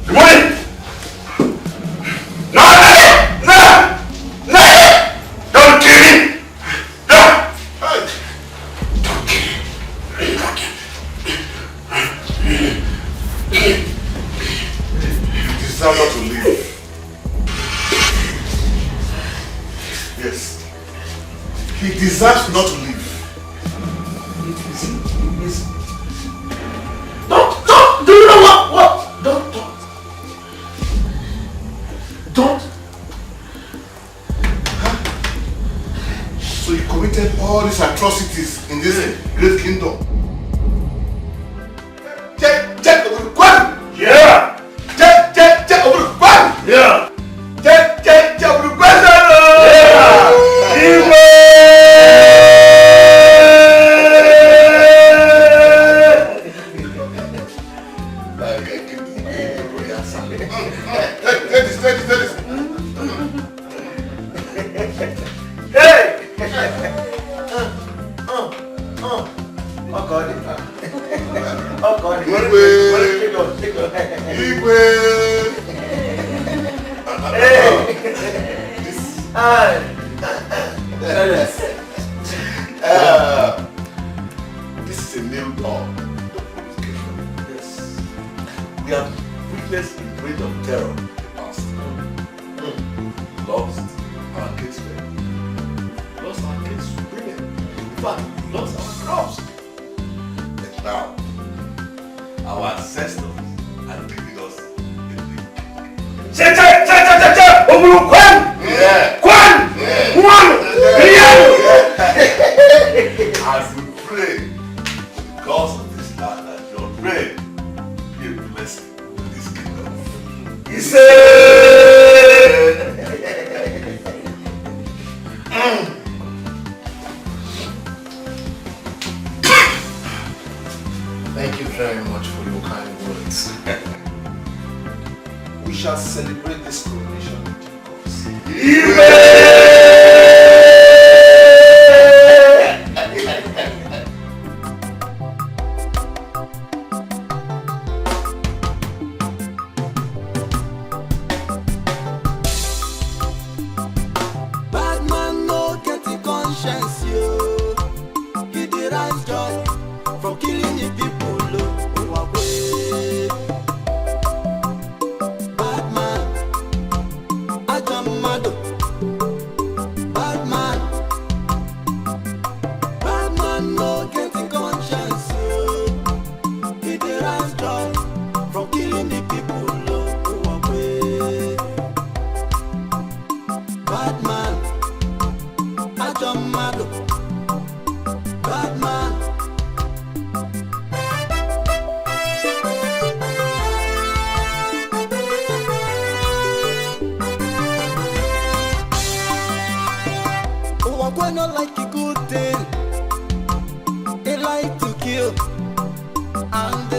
S6: Remove it. No! Don't kill him. No. Don't kill him.
S12: You deserve not to live. Yes. He deserves not to live.
S15: Don't! Do you know what? Don't.
S12: So you committed all these atrocities in this great kingdom. Check over the question.
S15: Yeah.
S12: Check over the question.
S15: Yeah.
S12: Check over the question. Take this.
S15: Hey!
S12: This is a new dawn. Yes. We have witnessed a reign of terror in the past. Lost our kinsmen. Lost our kinswomen. In fact, lost our crops. And now, our ancestors are giving us a dream. As we pray, because of this land and your rain, be a blessing to this kingdom. He said,
S14: Thank you very much for your kind words.
S4: We shall celebrate this coronation in due course.
S13: Bad man no get the conscience, yo. He derives joy from killing the people, who are way. Bad man, Ajamado. Bad man no get the conscience, yo. He derives joy from killing the people, who are way. Bad man, Ajamado. Bad man. Wakwe not like a good thing. They like to kill and